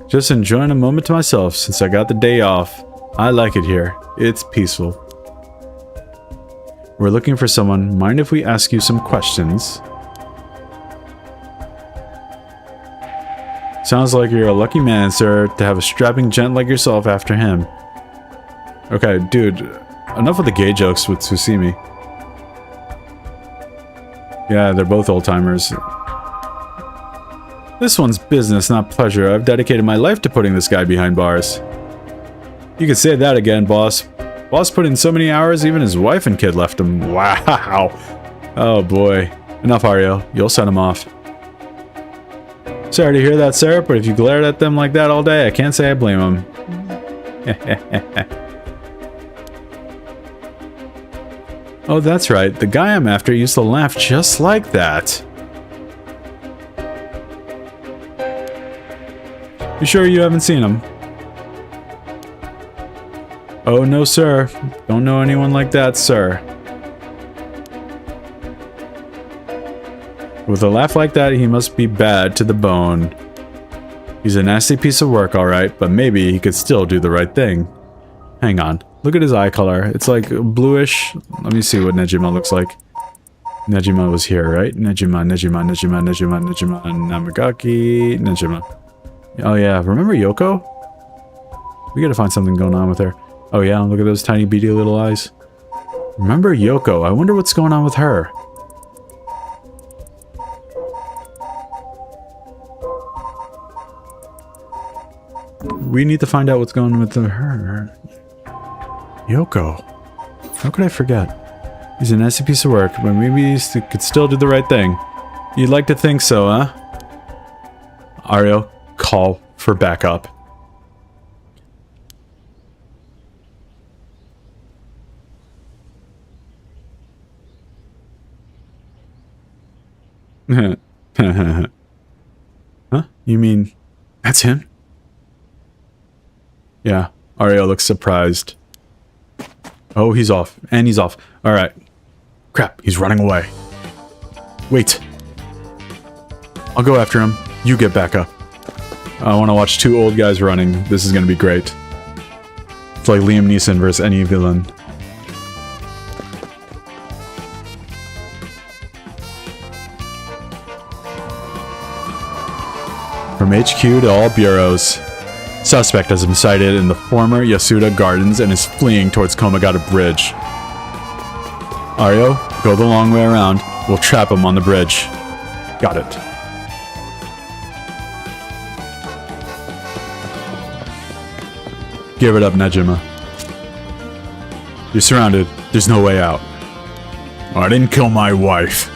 Just enjoying a moment to myself since I got the day off. I like it here. It's peaceful. We're looking for someone. Mind if we ask you some questions? Sounds like you're a lucky man, sir, to have a strapping gent like yourself after him. Okay, dude, enough of the gay jokes with Tsusimi. Yeah, they're both old-timers. This one's business, not pleasure. I've dedicated my life to putting this guy behind bars. You could say that again, boss. Boss put in so many hours, even his wife and kid left him. Wow. Oh boy. Enough, Ario. You'll set him off. Sorry to hear that, sir, but if you glared at them like that all day, I can't say I blame him. Oh, that's right. The guy I'm after used to laugh just like that. You sure you haven't seen him? Oh, no, sir. Don't know anyone like that, sir. With a laugh like that, he must be bad to the bone. He's a nasty piece of work, alright, but maybe he could still do the right thing. Hang on. Look at his eye color. It's like bluish. Let me see what Nejima looks like. Nejima was here, right? Nejima, Namagaki, Nejima. Oh yeah, remember Yoko? We gotta find something going on with her. Oh yeah, look at those tiny beady little eyes. Remember Yoko? I wonder what's going on with her. We need to find out what's going on with her. Yoko. How could I forget? He's a nasty piece of work, but maybe he could still do the right thing. You'd like to think so, huh? Ario, call for backup. Huh? You mean that's him? Yeah, Ario looks surprised. Oh, he's off. And he's off. Alright. Crap, he's running away. Wait. I'll go after him. You get back up. I want to watch two old guys running. This is going to be great. It's like Liam Neeson versus any villain. From HQ to all bureaus. Suspect has been sighted in the former Yasuda Gardens and is fleeing towards Komagata Bridge. Ario, go the long way around. We'll trap him on the bridge. Got it. Give it up, Nejima. You're surrounded. There's no way out. Oh, I didn't kill my wife.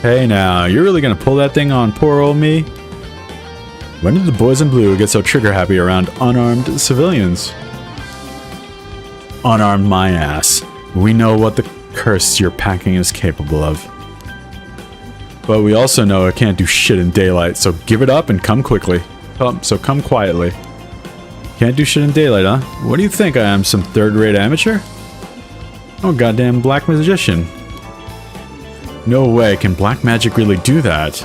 Hey now, you're really gonna pull that thing on poor old me? When did the boys in blue get so trigger happy around unarmed civilians? Unarmed my ass. We know what the curse you're packing is capable of. But we also know it can't do shit in daylight, so give it up and come quickly. So come quietly. Can't do shit in daylight, huh? What do you think I am, some third-rate amateur? Oh, goddamn black magician. No way, can black magic really do that?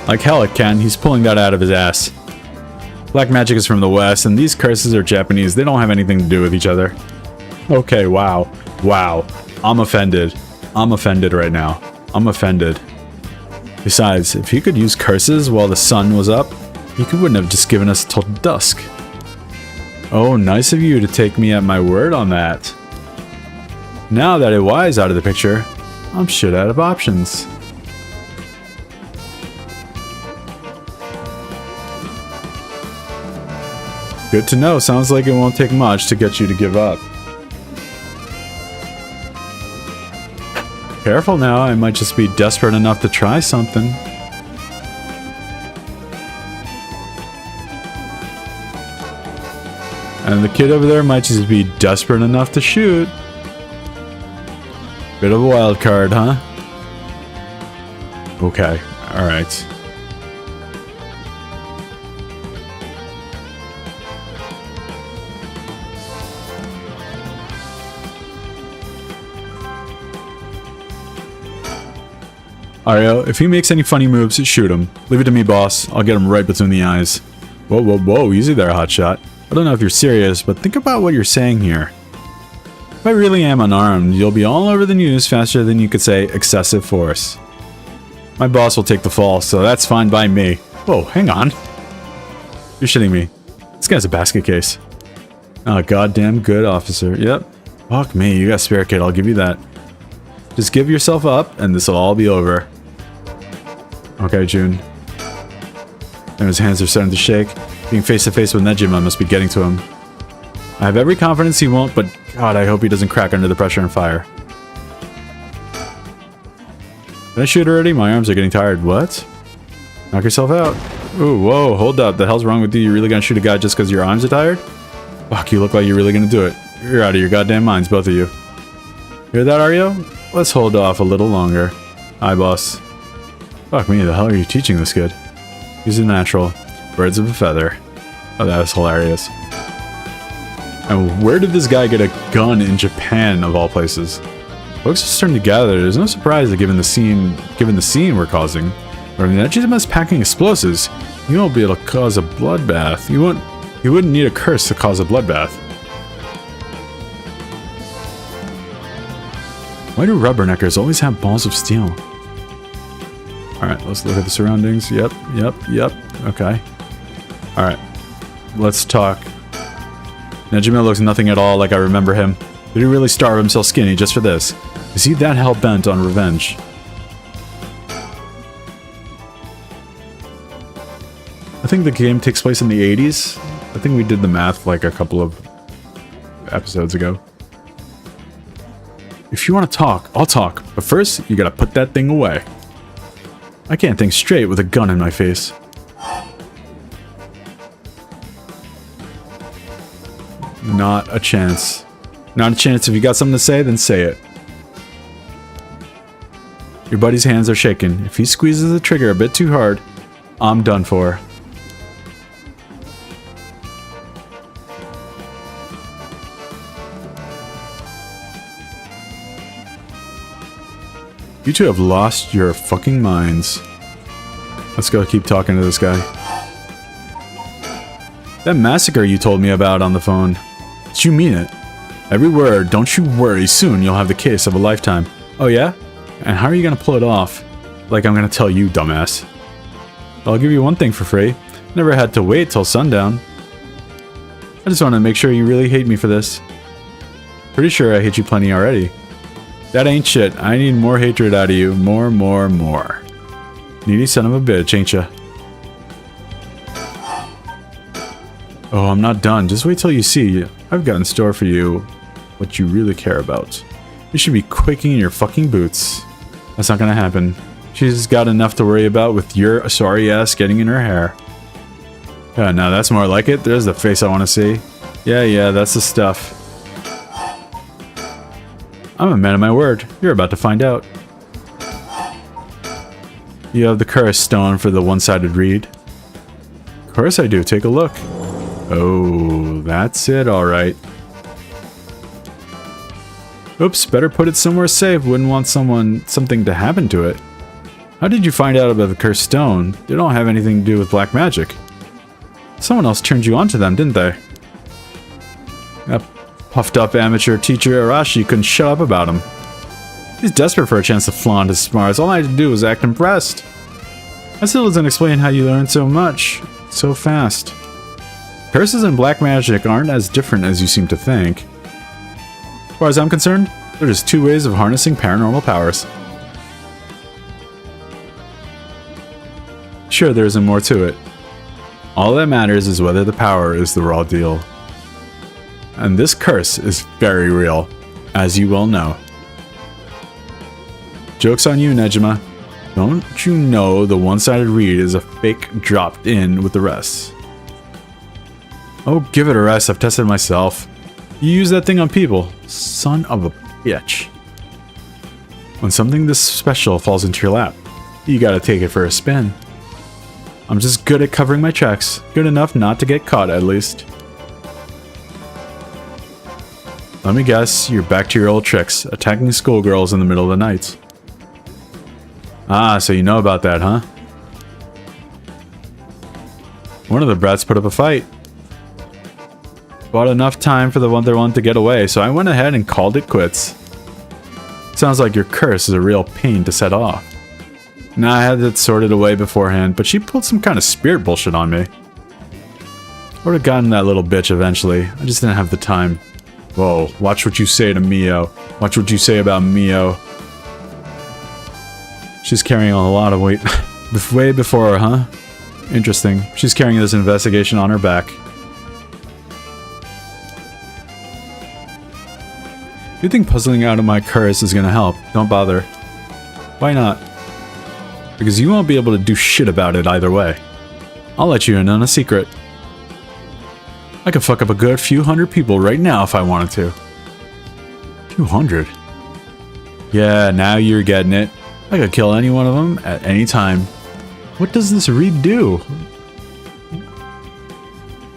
Like hell it can, he's pulling that out of his ass. Black magic is from the West, and these curses are Japanese. They don't have anything to do with each other. Okay, wow. Wow. I'm offended. I'm offended right now. I'm offended. Besides, if he could use curses while the sun was up, he wouldn't have just given us till dusk. Oh, nice of you to take me at my word on that. Now that Iwai is out of the picture, I'm shit out of options. Good to know. Sounds like it won't take much to get you to give up. Careful now, I might just be desperate enough to try something. And the kid over there might just be desperate enough to shoot. Bit of a wild card, huh? Okay, alright. Ario, if he makes any funny moves, shoot him. Leave it to me, boss. I'll get him right between the eyes. Whoa, whoa, whoa, easy there, hotshot. I don't know if you're serious, but think about what you're saying here. If I really am unarmed, you'll be all over the news faster than you could say excessive force. My boss will take the fall, so that's fine by me. Whoa, hang on. You're shitting me. This guy's a basket case. Oh, goddamn good officer. Yep. Fuck me, you got spirit, kid, I'll give you that. Just give yourself up, and this'll all be over. Okay, June. And his hands are starting to shake. Being face to face with Nejima must be getting to him. I have every confidence he won't, but God, I hope he doesn't crack under the pressure and fire. Did I shoot already? My arms are getting tired. What? Knock yourself out. Ooh, whoa, hold up. The hell's wrong with you? You really gonna shoot a guy just because your arms are tired? Fuck, you look like you're really gonna do it. You're out of your goddamn minds, both of you. Hear that, Ario? Let's hold off a little longer. Aye, boss. Fuck me, the hell are you teaching this kid? He's a natural. Birds of a feather. Oh, that was hilarious. And where did this guy get a gun in Japan, of all places? Folks are starting to gather. There's no surprise that given the scene we're causing, or Nejima's packing explosives, you won't be able to cause a bloodbath. You wouldn't need a curse to cause a bloodbath. Why do rubberneckers always have balls of steel? Alright, let's look at the surroundings. Yep. Okay. Alright. Let's talk. Nejima looks nothing at all like I remember him. Did he really starve himself skinny just for this? Is he that hell-bent on revenge? I think the game takes place in the 80s. I think we did the math like a couple of episodes ago. If you want to talk, I'll talk. But first, you gotta put that thing away. I can't think straight with a gun in my face. Not a chance. Not a chance. If you got something to say, then say it. Your buddy's hands are shaking. If he squeezes the trigger a bit too hard, I'm done for. You two have lost your fucking minds. Let's go keep talking to this guy. That massacre you told me about on the phone. Did you mean it? Every word, don't you worry, soon you'll have the case of a lifetime. Oh yeah? And how are you gonna pull it off? Like I'm gonna tell you, dumbass. I'll give you one thing for free. Never had to wait till sundown. I just want to make sure you really hate me for this. Pretty sure I hate you plenty already. That ain't shit. I need more hatred out of you. More. Needy son of a bitch, ain't ya? Oh, I'm not done. Just wait till you see. I've got in store for you what you really care about. You should be quaking in your fucking boots. That's not gonna happen. She's got enough to worry about with your sorry ass getting in her hair. Yeah, now that's more like it. There's the face I want to see. Yeah, that's the stuff. I'm a man of my word. You're about to find out. You have the Curse Stone for the one-sided reed. Of course I do. Take a look. Oh, that's it, alright. Oops, better put it somewhere safe. Wouldn't want something to happen to it. How did you find out about the Cursed Stone? They don't have anything to do with black magic. Someone else turned you onto them, didn't they? That puffed up amateur teacher Arashi couldn't shut up about him. He's desperate for a chance to flaunt his smarts. All I had to do was act impressed. That still doesn't explain how you learned so much, so fast. Curses and black magic aren't as different as you seem to think. As far as I'm concerned, they're just two ways of harnessing paranormal powers. Sure, there isn't more to it. All that matters is whether the power is the raw deal. And this curse is very real, as you well know. Joke's on you, Nejima. Don't you know the one-sided reed is a fake dropped in with the rest? Oh, give it a rest. I've tested it myself. You use that thing on people. Son of a bitch. When something this special falls into your lap, you gotta take it for a spin. I'm just good at covering my tracks. Good enough not to get caught, at least. Let me guess, you're back to your old tricks, attacking schoolgirls in the middle of the night. Ah, so you know about that, huh? One of the brats put up a fight. Bought enough time for the other one to get away, so I went ahead and called it quits. Sounds like your curse is a real pain to set off. Nah, I had it sorted away beforehand, but she pulled some kind of spirit bullshit on me. I would have gotten that little bitch eventually. I just didn't have the time. Whoa, watch what you say to Mio. Watch what you say about Mio. She's carrying a lot of weight. Way before her, huh? Interesting. She's carrying this investigation on her back. You think puzzling out of my curse is gonna help? Don't bother. Why not? Because you won't be able to do shit about it either way. I'll let you in on a secret. I could fuck up a good few hundred people right now if I wanted to. Few hundred? Yeah, now you're getting it. I could kill any one of them at any time. What does this read do?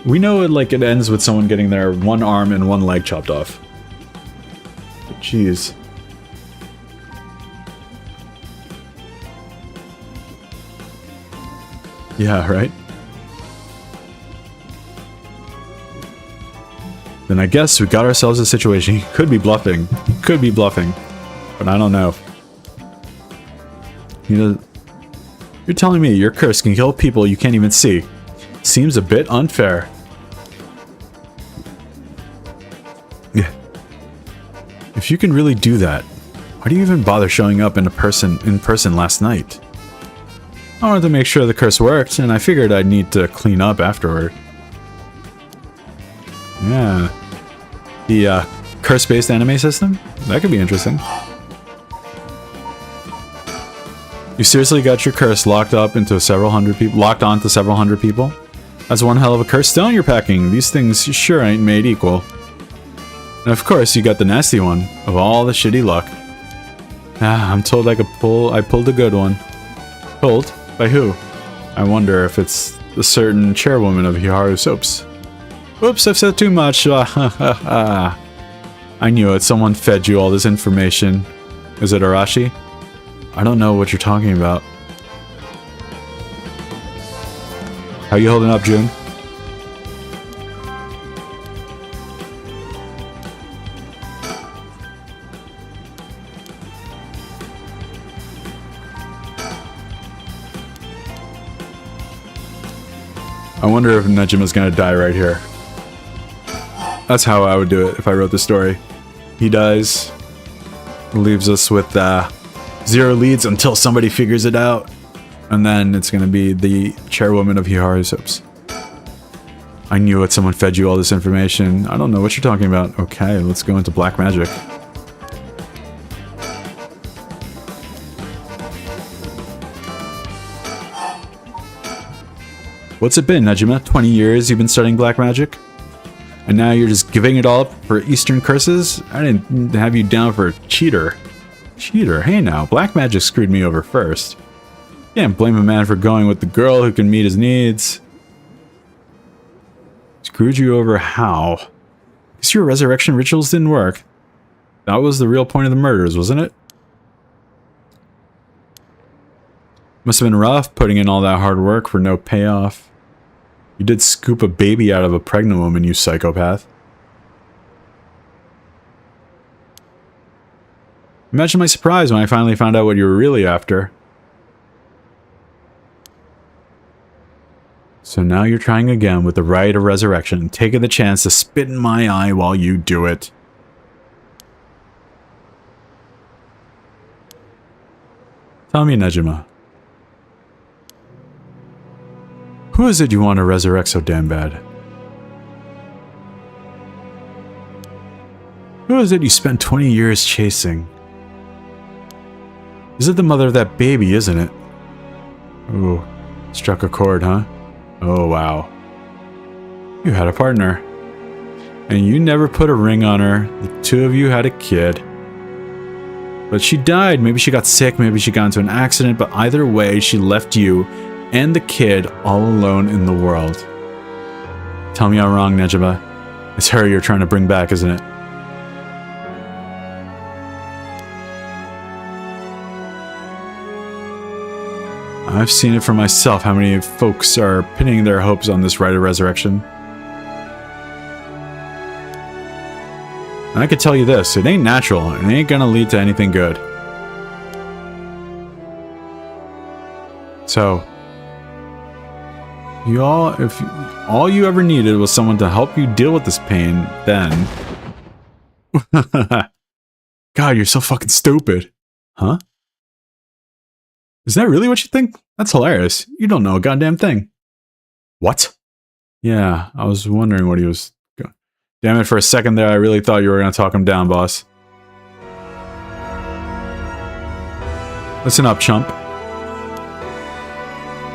We know it ends with someone getting their one arm and one leg chopped off. Jeez. Yeah, right? Then I guess we got ourselves a situation. He could be bluffing. He could be bluffing. But I don't know. You know, you're telling me your curse can kill people you can't even see. Seems a bit unfair. Yeah. If you can really do that, why do you even bother showing up in person last night? I wanted to make sure the curse worked, and I figured I'd need to clean up afterward. Yeah. The curse-based anime system? That could be interesting. You seriously got your curse locked onto several hundred people? That's one hell of a cursed stone you're packing. These things sure ain't made equal. And of course, you got the nasty one of all the shitty luck. Ah, I'm told I pulled a good one. Pulled? By who? I wonder if it's the certain chairwoman of Hiharu Soaps. Oops, I've said too much. I knew it. Someone fed you all this information. Is it Arashi? I don't know what you're talking about. How you holding up, June? I wonder if Nejima's gonna die right here. That's how I would do it if I wrote the story. He dies, leaves us with 0 leads until somebody figures it out. And then it's gonna be the chairwoman of Hiharu Soaps. I knew it. Someone fed you all this information. I don't know what you're talking about. Okay, let's go into black magic. What's it been, Nejima? 20 years you've been studying black magic? And now you're just giving it all up for Eastern curses? I didn't have you down for a cheater. Cheater? Hey now, black magic screwed me over first. Can't blame a man for going with the girl who can meet his needs. Screwed you over how? Guess your resurrection rituals didn't work. That was the real point of the murders, wasn't it? Must have been rough putting in all that hard work for no payoff. You did scoop a baby out of a pregnant woman, you psychopath. Imagine my surprise when I finally found out what you were really after. So now you're trying again with the rite of resurrection, taking the chance to spit in my eye while you do it. Tell me, Nejima. Who is it you want to resurrect so damn bad? Who is it you spent 20 years chasing? Is it the mother of that baby, isn't it? Ooh, struck a chord, huh? Oh, wow. You had a partner. And you never put a ring on her. The two of you had a kid. But she died. Maybe she got sick, maybe she got into an accident, but either way, she left you and the kid all alone in the world. Tell me I'm wrong, Nejima. It's her you're trying to bring back, isn't it? I've seen it for myself how many folks are pinning their hopes on this rite of resurrection. And I could tell you this, it ain't natural, and it ain't gonna lead to anything good. So, if all you ever needed was someone to help you deal with this pain, then... God, you're so fucking stupid. Huh? Is that really what you think? That's hilarious. You don't know a goddamn thing. What? Yeah, I was wondering what he was... Damn it, for a second there, I really thought you were gonna talk him down, boss. Listen up, chump.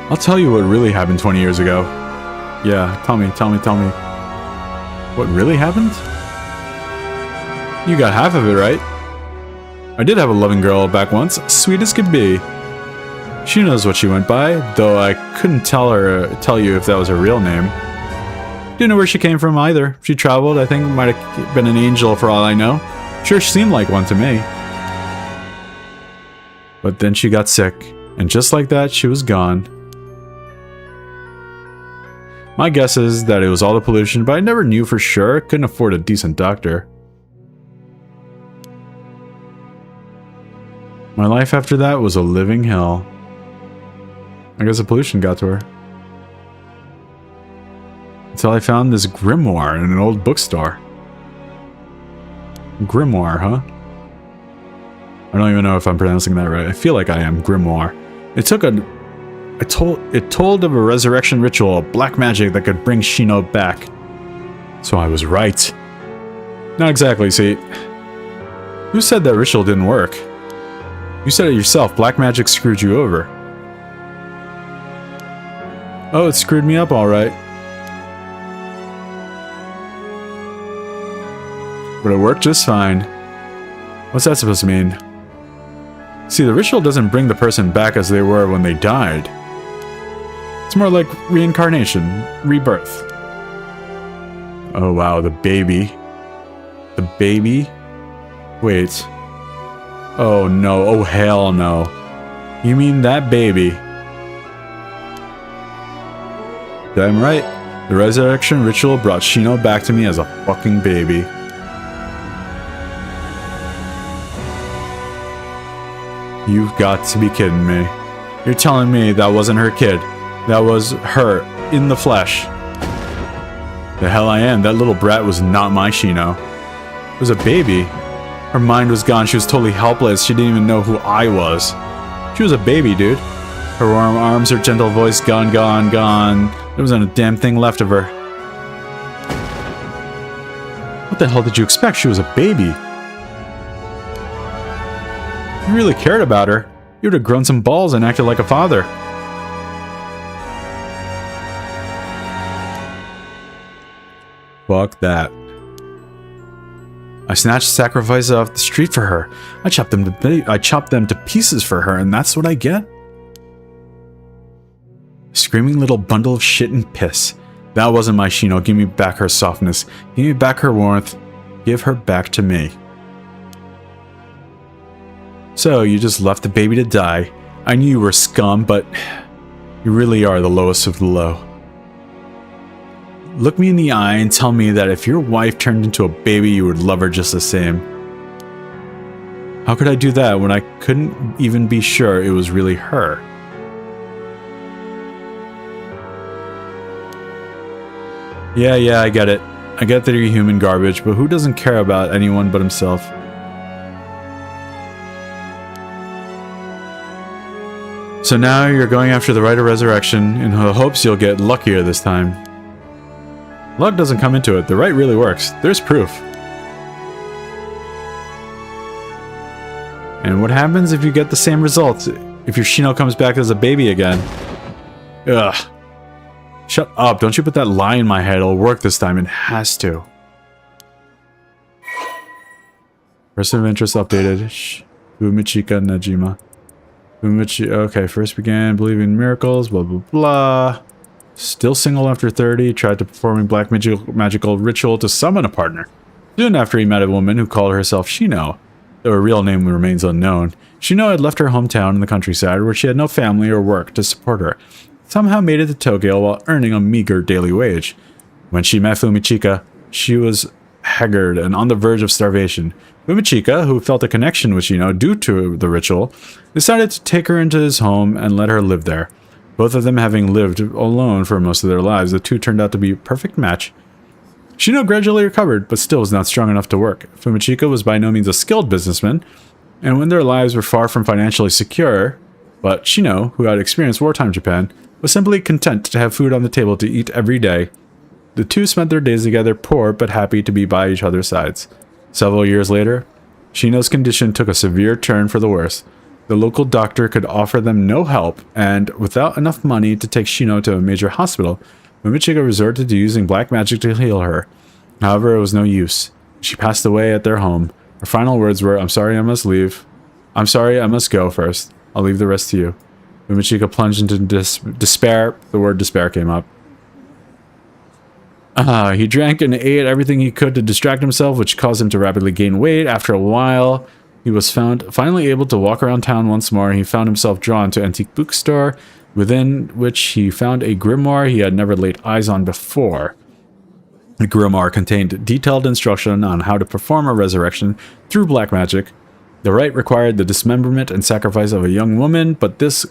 I'll tell you what really happened 20 years ago. Yeah, tell me. What really happened? You got half of it right. I did have a loving girl back once, sweet as could be. She knows what she went by, though I couldn't tell you if that was her real name. Didn't know where she came from either. She traveled, I think might have been an angel for all I know. Sure, she seemed like one to me. But then she got sick, and just like that, she was gone. My guess is that it was all the pollution, but I never knew for sure. Couldn't afford a decent doctor. My life after that was a living hell. I guess the pollution got to her. Until I found this grimoire in an old bookstore. Grimoire, huh? I don't even know if I'm pronouncing that right. I feel like I am. Grimoire. It told of a resurrection ritual, black magic that could bring Shino back. So I was right. Not exactly, see. Who said that ritual didn't work? You said it yourself, black magic screwed you over. Oh, it screwed me up alright. But it worked just fine. What's that supposed to mean? See, the ritual doesn't bring the person back as they were when they died. It's more like reincarnation, rebirth. Oh wow, the baby. The baby? Wait. Oh no, oh hell no. You mean that baby? Damn right. The resurrection ritual brought Shino back to me as a fucking baby. You've got to be kidding me. You're telling me that wasn't her kid. That was her, in the flesh. The hell I am. That little brat was not my Shino. It was a baby. Her mind was gone. She was totally helpless. She didn't even know who I was. She was a baby, dude. Her warm arms, her gentle voice, gone. There wasn't a damn thing left of her. What the hell did you expect? She was a baby. If you really cared about her, you would have grown some balls and acted like a father. Fuck that. I snatched sacrifices off the street for her. I chopped them to pieces for her, and that's what I get? Screaming little bundle of shit and piss. That wasn't my Shino. Give me back her softness. Give me back her warmth. Give her back to me. So, you just left the baby to die. I knew you were scum, but you really are the lowest of the low. Look me in the eye and tell me that if your wife turned into a baby, you would love her just the same. How could I do that when I couldn't even be sure it was really her? Yeah, I get it. I get that you're human garbage, but who doesn't care about anyone but himself? So now you're going after the rite of resurrection in hopes you'll get luckier this time. Luck doesn't come into it. The rite really works. There's proof. And what happens if you get the same results? If your Shino comes back as a baby again? Ugh. Shut up. Don't you put that lie in my head. It'll work this time. It has to. Person of interest updated. Fumichika Najima. Okay, first began believing in miracles, blah blah blah. Still single after 30, tried to perform a black magical ritual to summon a partner. Soon after he met a woman who called herself Shino, though her real name remains unknown. Shino had left her hometown in the countryside where she had no family or work to support her, somehow made it to Tokyo while earning a meager daily wage. When she met Fumichika, she was haggard and on the verge of starvation. Fumichika, who felt a connection with Shino due to the ritual, decided to take her into his home and let her live there. Both of them having lived alone for most of their lives, the two turned out to be a perfect match. Shino gradually recovered, but still was not strong enough to work. Fumichika was by no means a skilled businessman, and when their lives were far from financially secure, but Shino, who had experienced wartime Japan, was simply content to have food on the table to eat every day. The two spent their days together, poor but happy to be by each other's sides. Several years later, Shino's condition took a severe turn for the worse. The local doctor could offer them no help, and without enough money to take Shino to a major hospital, Fumichika resorted to using black magic to heal her. However, it was no use. She passed away at their home. Her final words were, "I'm sorry, I must leave. I'm sorry, I must go first. I'll leave the rest to you." Fumichika plunged into despair. The word despair came up. He drank and ate everything he could to distract himself, which caused him to rapidly gain weight. After a while, he was finally able to walk around town once more. He found himself drawn to an antique bookstore, within which he found a grimoire he had never laid eyes on before. The grimoire contained detailed instruction on how to perform a resurrection through black magic. The rite required the dismemberment and sacrifice of a young woman, but this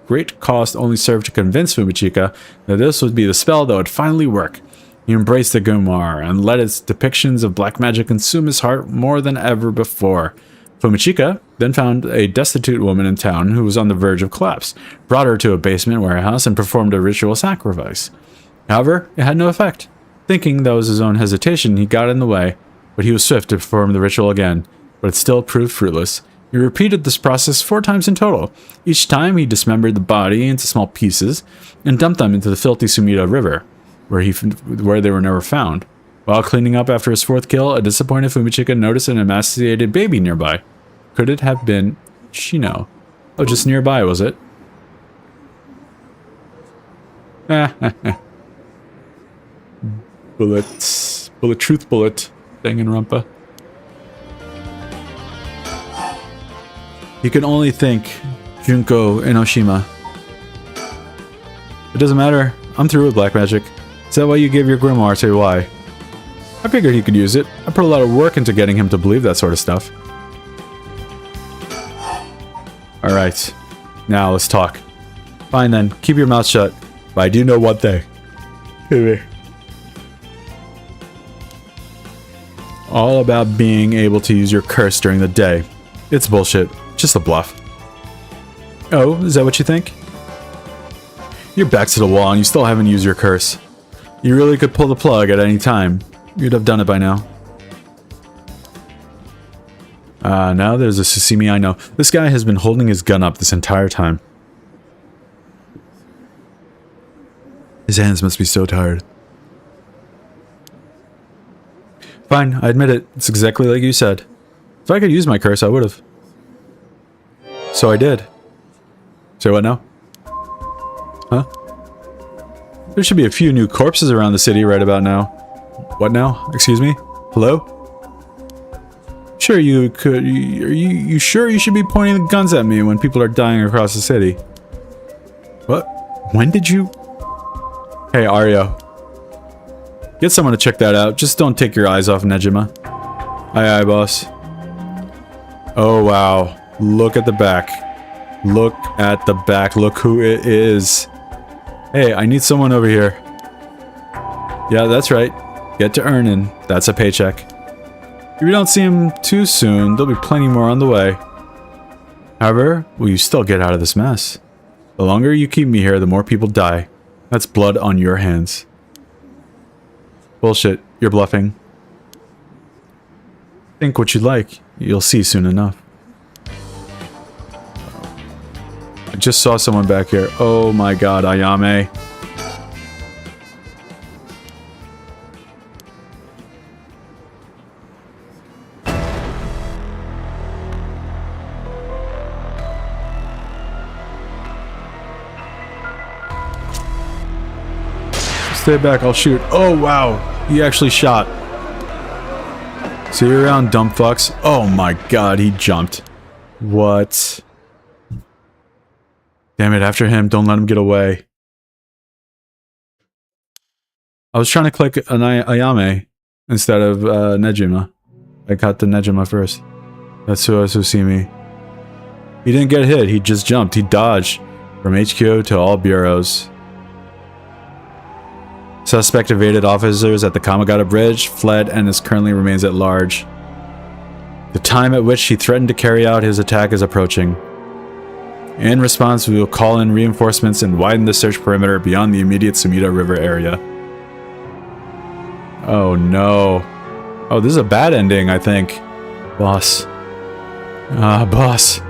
great cost only served to convince Fumichika that this would be the spell that would finally work. He embraced the grimoire and let its depictions of black magic consume his heart more than ever before. Fumichika then found a destitute woman in town who was on the verge of collapse, brought her to a basement warehouse, and performed a ritual sacrifice. However, it had no effect. Thinking that was his own hesitation, he got in the way, but he was swift to perform the ritual again, but it still proved fruitless. He repeated this process 4 times in total. Each time he dismembered the body into small pieces and dumped them into the filthy Sumida River, where they were never found. While cleaning up after his 4th kill, a disappointed Fumichika noticed an emaciated baby nearby. Could it have been Shino? Oh, just nearby, was it? Bullet, bullet, Danganronpa. You can only think Junko Enoshima. It doesn't matter. I'm through with black magic. Is that why you gave your grimoire to why? I figured he could use it. I put a lot of work into getting him to believe that sort of stuff. Alright. Now let's talk. Fine then. Keep your mouth shut. But I do know one thing. All about being able to use your curse during the day. It's bullshit. Just a bluff. Oh, is that what you think? Your back's to the wall and you still haven't used your curse. You really could pull the plug at any time. You'd have done it by now. Now there's a Susimi I know. This guy has been holding his gun up this entire time. His hands must be so tired. Fine, I admit it. It's exactly like you said. If I could use my curse, I would have. So I did. Say what now? Huh? There should be a few new corpses around the city right about now. What now? Excuse me? Hello? Sure you could... Are you sure you should be pointing the guns at me when people are dying across the city? What? When did you... Hey, Aryo. Get someone to check that out. Just don't take your eyes off Nejima. Aye, boss. Oh, wow. Look at the back. Look at the back. Look who it is. Hey, I need someone over here. Yeah, that's right. Get to earning. That's a paycheck. If you don't see him too soon, there'll be plenty more on the way. However, will you still get out of this mess? The longer you keep me here, the more people die. That's blood on your hands. Bullshit. You're bluffing. Think what you like. You'll see soon enough. I just saw someone back here. Oh my god, Ayame. Stay back, I'll shoot. Oh wow, he actually shot. See you around, dumb fucks. Oh my god, he jumped. What? Damn it, after him, don't let him get away. I was trying to click an Ayame instead of Nejima. I got the Nejima first. Tetsuo Tsutsumi. He didn't get hit, he just jumped. He dodged from HQ to all bureaus. Suspect evaded officers at the Kamagata Bridge, fled, and currently remains at large. The time at which he threatened to carry out his attack is approaching. In response, we will call in reinforcements and widen the search perimeter beyond the immediate Sumida River area. Oh no. Oh, this is a bad ending, I think. Boss. Boss.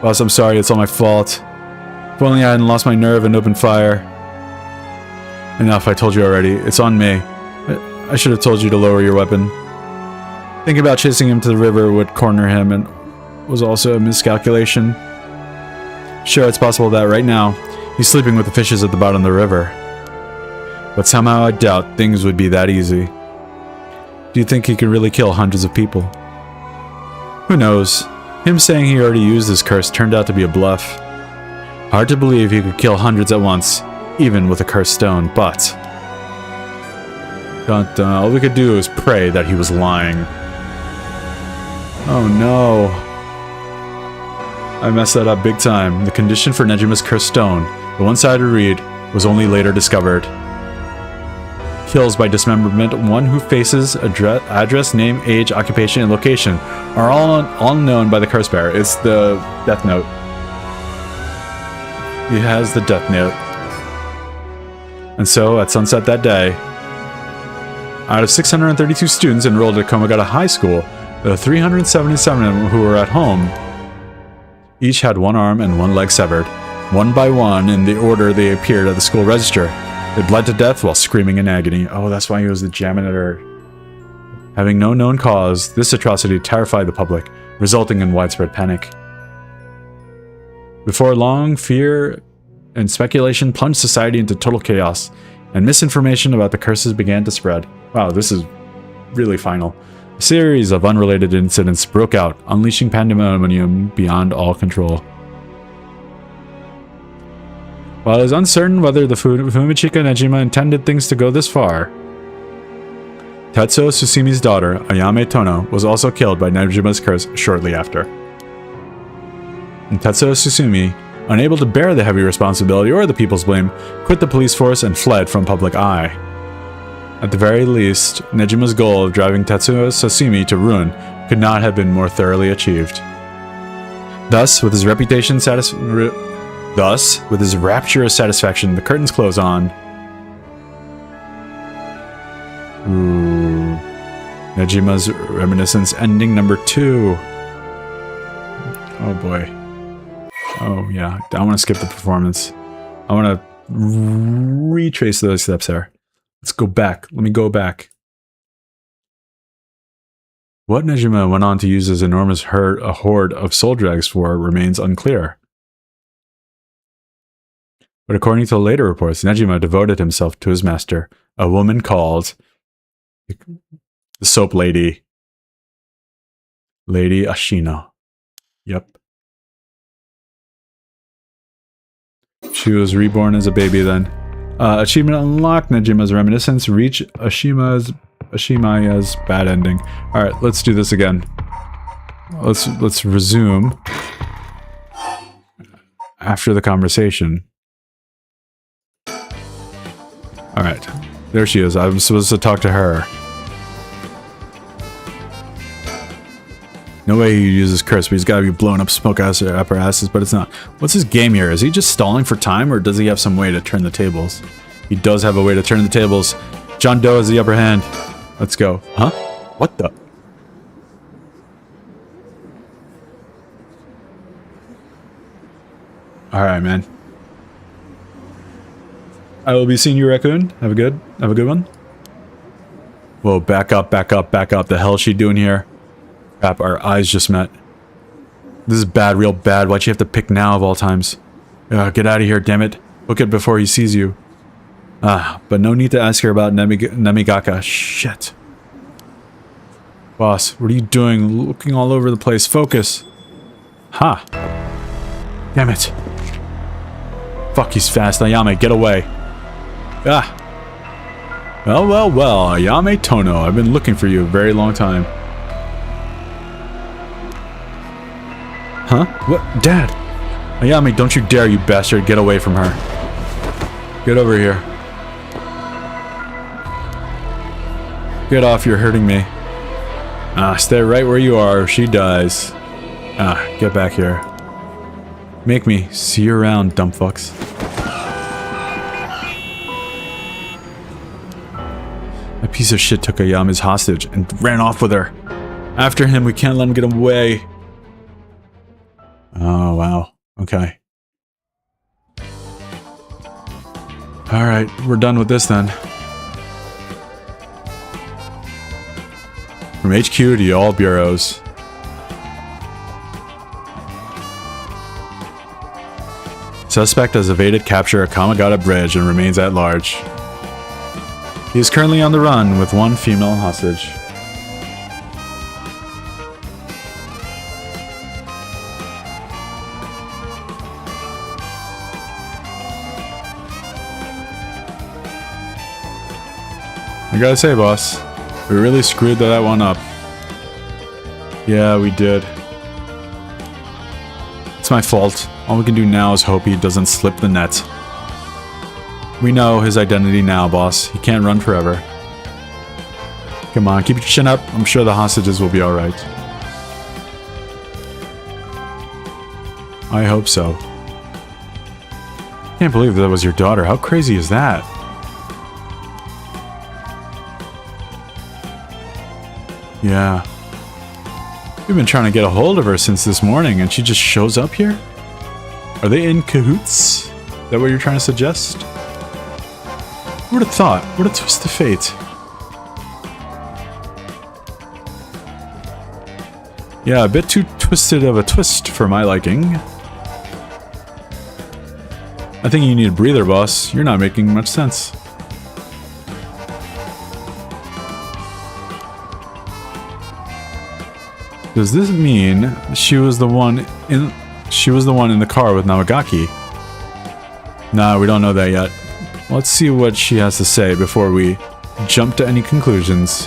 Boss, I'm sorry, it's all my fault. If only I hadn't lost my nerve and opened fire. Enough, I told you already. It's on me. I should have told you to lower your weapon. Thinking about chasing him to the river would corner him and was also a miscalculation. Sure, it's possible that right now, he's sleeping with the fishes at the bottom of the river. But somehow I doubt things would be that easy. Do you think he could really kill hundreds of people? Who knows? Him saying he already used his curse turned out to be a bluff. Hard to believe he could kill hundreds at once, even with a cursed stone, but... Dun dun, all we could do is pray that he was lying. Oh no. I messed that up big time. The condition for Nejima's cursed stone, the one sided read, was only later discovered. Kills by dismemberment, one who faces address, name, age, occupation, and location are all known by the curse bearer. It's the death note. He has the death note. And so, at sunset that day, out of 632 students enrolled at Komagata High School, the 377 who were at home each had one arm and one leg severed, one by one in the order they appeared at the school register. They bled to death while screaming in agony. Oh, that's why he was the janitor. Having no known cause, this atrocity terrified the public, resulting in widespread panic. Before long, fear and speculation plunged society into total chaos, and misinformation about the curses began to spread. Wow, this is really final. A series of unrelated incidents broke out, unleashing pandemonium beyond all control. While it is uncertain whether the Fumichika Nejima intended things to go this far, Tetsuo Tsutsimi's daughter, Ayame Tono, was also killed by Nejima's curse shortly after. And Tetsuo Tsutsumi, unable to bear the heavy responsibility or the people's blame, quit the police force and fled from public eye. At the very least, Nejima's goal of driving Tetsuo Tsutsumi to ruin could not have been more thoroughly achieved. Thus, with his rapturous satisfaction, the curtains close on. Ooh. Nejima's Reminiscence ending number 2. Oh boy. Oh yeah, I want to skip the performance. I want to retrace those steps there. Let's go back. Let me go back. What Nejima went on to use his enormous horde of soul drags for remains unclear. But according to later reports, Nejima devoted himself to his master, a woman called the Soap Lady. Lady Ashino. Yep. She was reborn as a baby then. Achievement unlocked. Nejima's Reminiscence. Reach Ashimaya's bad ending. Alright, let's do this again. Let's resume after the conversation. Alright, there she is. I'm supposed to talk to her. No way he uses curse, but he's gotta be blowing up smoke apparatuses, but it's not. What's his game here? Is he just stalling for time, or does he have some way to turn the tables? He does have a way to turn the tables. John Doe has the upper hand. Let's go. Huh? What the? Alright, man. I will be seeing you, Raccoon. Have a good one. Whoa, back up, back up, back up. The hell is she doing here? Crap, our eyes just met. This is bad, real bad. Why'd you have to pick now of all times? Get out of here, damn it. Book it before he sees you. But no need to ask her about Nemigaka. Shit. Boss, what are you doing? Looking all over the place. Focus. Ha! Damn it. Fuck, he's fast. Ayame, get away. Ah! Well, Ayame Tono. I've been looking for you a very long time. Huh? What? Dad! Ayame, don't you dare, you bastard. Get away from her. Get over here. Get off, you're hurting me. Stay right where you are, she dies. Get back here. Make me see you around, dumb fucks. A piece of shit took Ayame's hostage and ran off with her. After him, we can't let him get away. Oh, wow. Okay. Alright, we're done with this then. From HQ to all bureaus. Suspect has evaded capture at Kamagata Bridge and remains at large. He is currently on the run with one female hostage. I gotta say, boss, we really screwed that one up. Yeah, we did. It's my fault. All we can do now is hope he doesn't slip the net. We know his identity now, boss. He can't run forever. Come on, keep your chin up. I'm sure the hostages will be alright. I hope so. Can't believe that was your daughter. How crazy is that? Yeah. We've been trying to get a hold of her since this morning, and she just shows up here? Are they in cahoots? Is that what you're trying to suggest? Who would have thought? What a twist of fate. Yeah, a bit too twisted of a twist for my liking. I think you need a breather, boss. You're not making much sense. Does this mean she was the one in the car with Namagaki? Nah, we don't know that yet. Let's see what she has to say before we jump to any conclusions.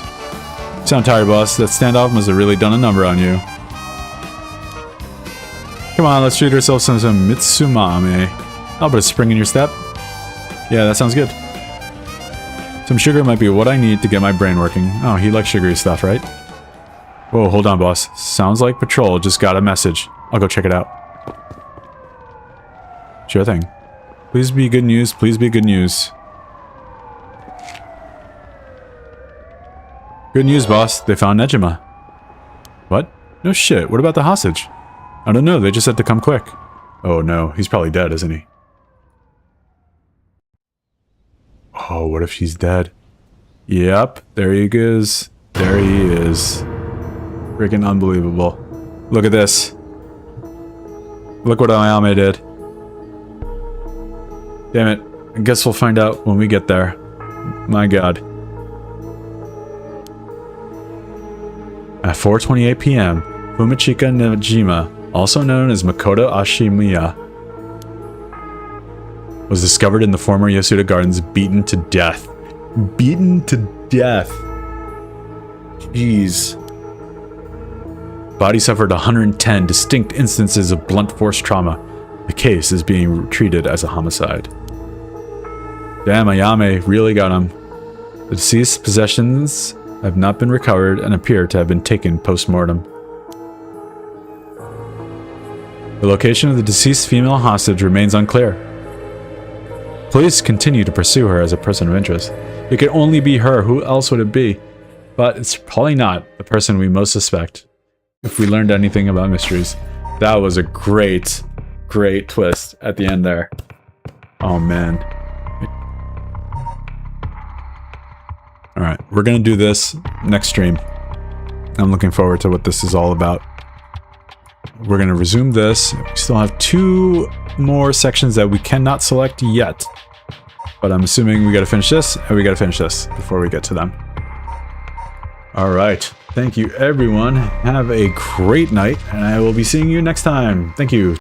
Sound tired, boss? That standoff must have really done a number on you. Come on, let's treat ourselves to some Mitsumame. I'll put a spring in your step. Yeah, that sounds good. Some sugar might be what I need to get my brain working. Oh, he likes sugary stuff, right? Whoa, hold on, boss. Sounds like Patrol just got a message. I'll go check it out. Sure thing. Please be good news. Please be good news. Good news, boss. They found Nejima. What? No shit. What about the hostage? I don't know. They just said to come quick. Oh no. He's probably dead, isn't he? Oh, what if she's dead? Yep. There he is. There he is. Freaking unbelievable. Look at this. Look what Ayame did. Damn it. I guess we'll find out when we get there. My god. At 4:28 p.m., Fumichika Nejima, also known as Makoto Ashimiya, was discovered in the former Yasuda Gardens beaten to death. Beaten to death. Jeez. Body suffered 110 distinct instances of blunt force trauma. The case is being treated as a homicide. Damn, Ayame really got him. The deceased's possessions have not been recovered and appear to have been taken post-mortem. The location of the deceased female hostage remains unclear. Police continue to pursue her as a person of interest. It could only be her. Who else would it be? But it's probably not the person we most suspect. If we learned anything about mysteries. That was a great, great twist at the end there. Oh man. Alright, we're gonna do this next stream. I'm looking forward to what this is all about. We're gonna resume this. We still have 2 more sections that we cannot select yet. But I'm assuming we gotta finish this, and we gotta finish this before we get to them. Alright. Thank you, everyone. Have a great night, and I will be seeing you next time. Thank you.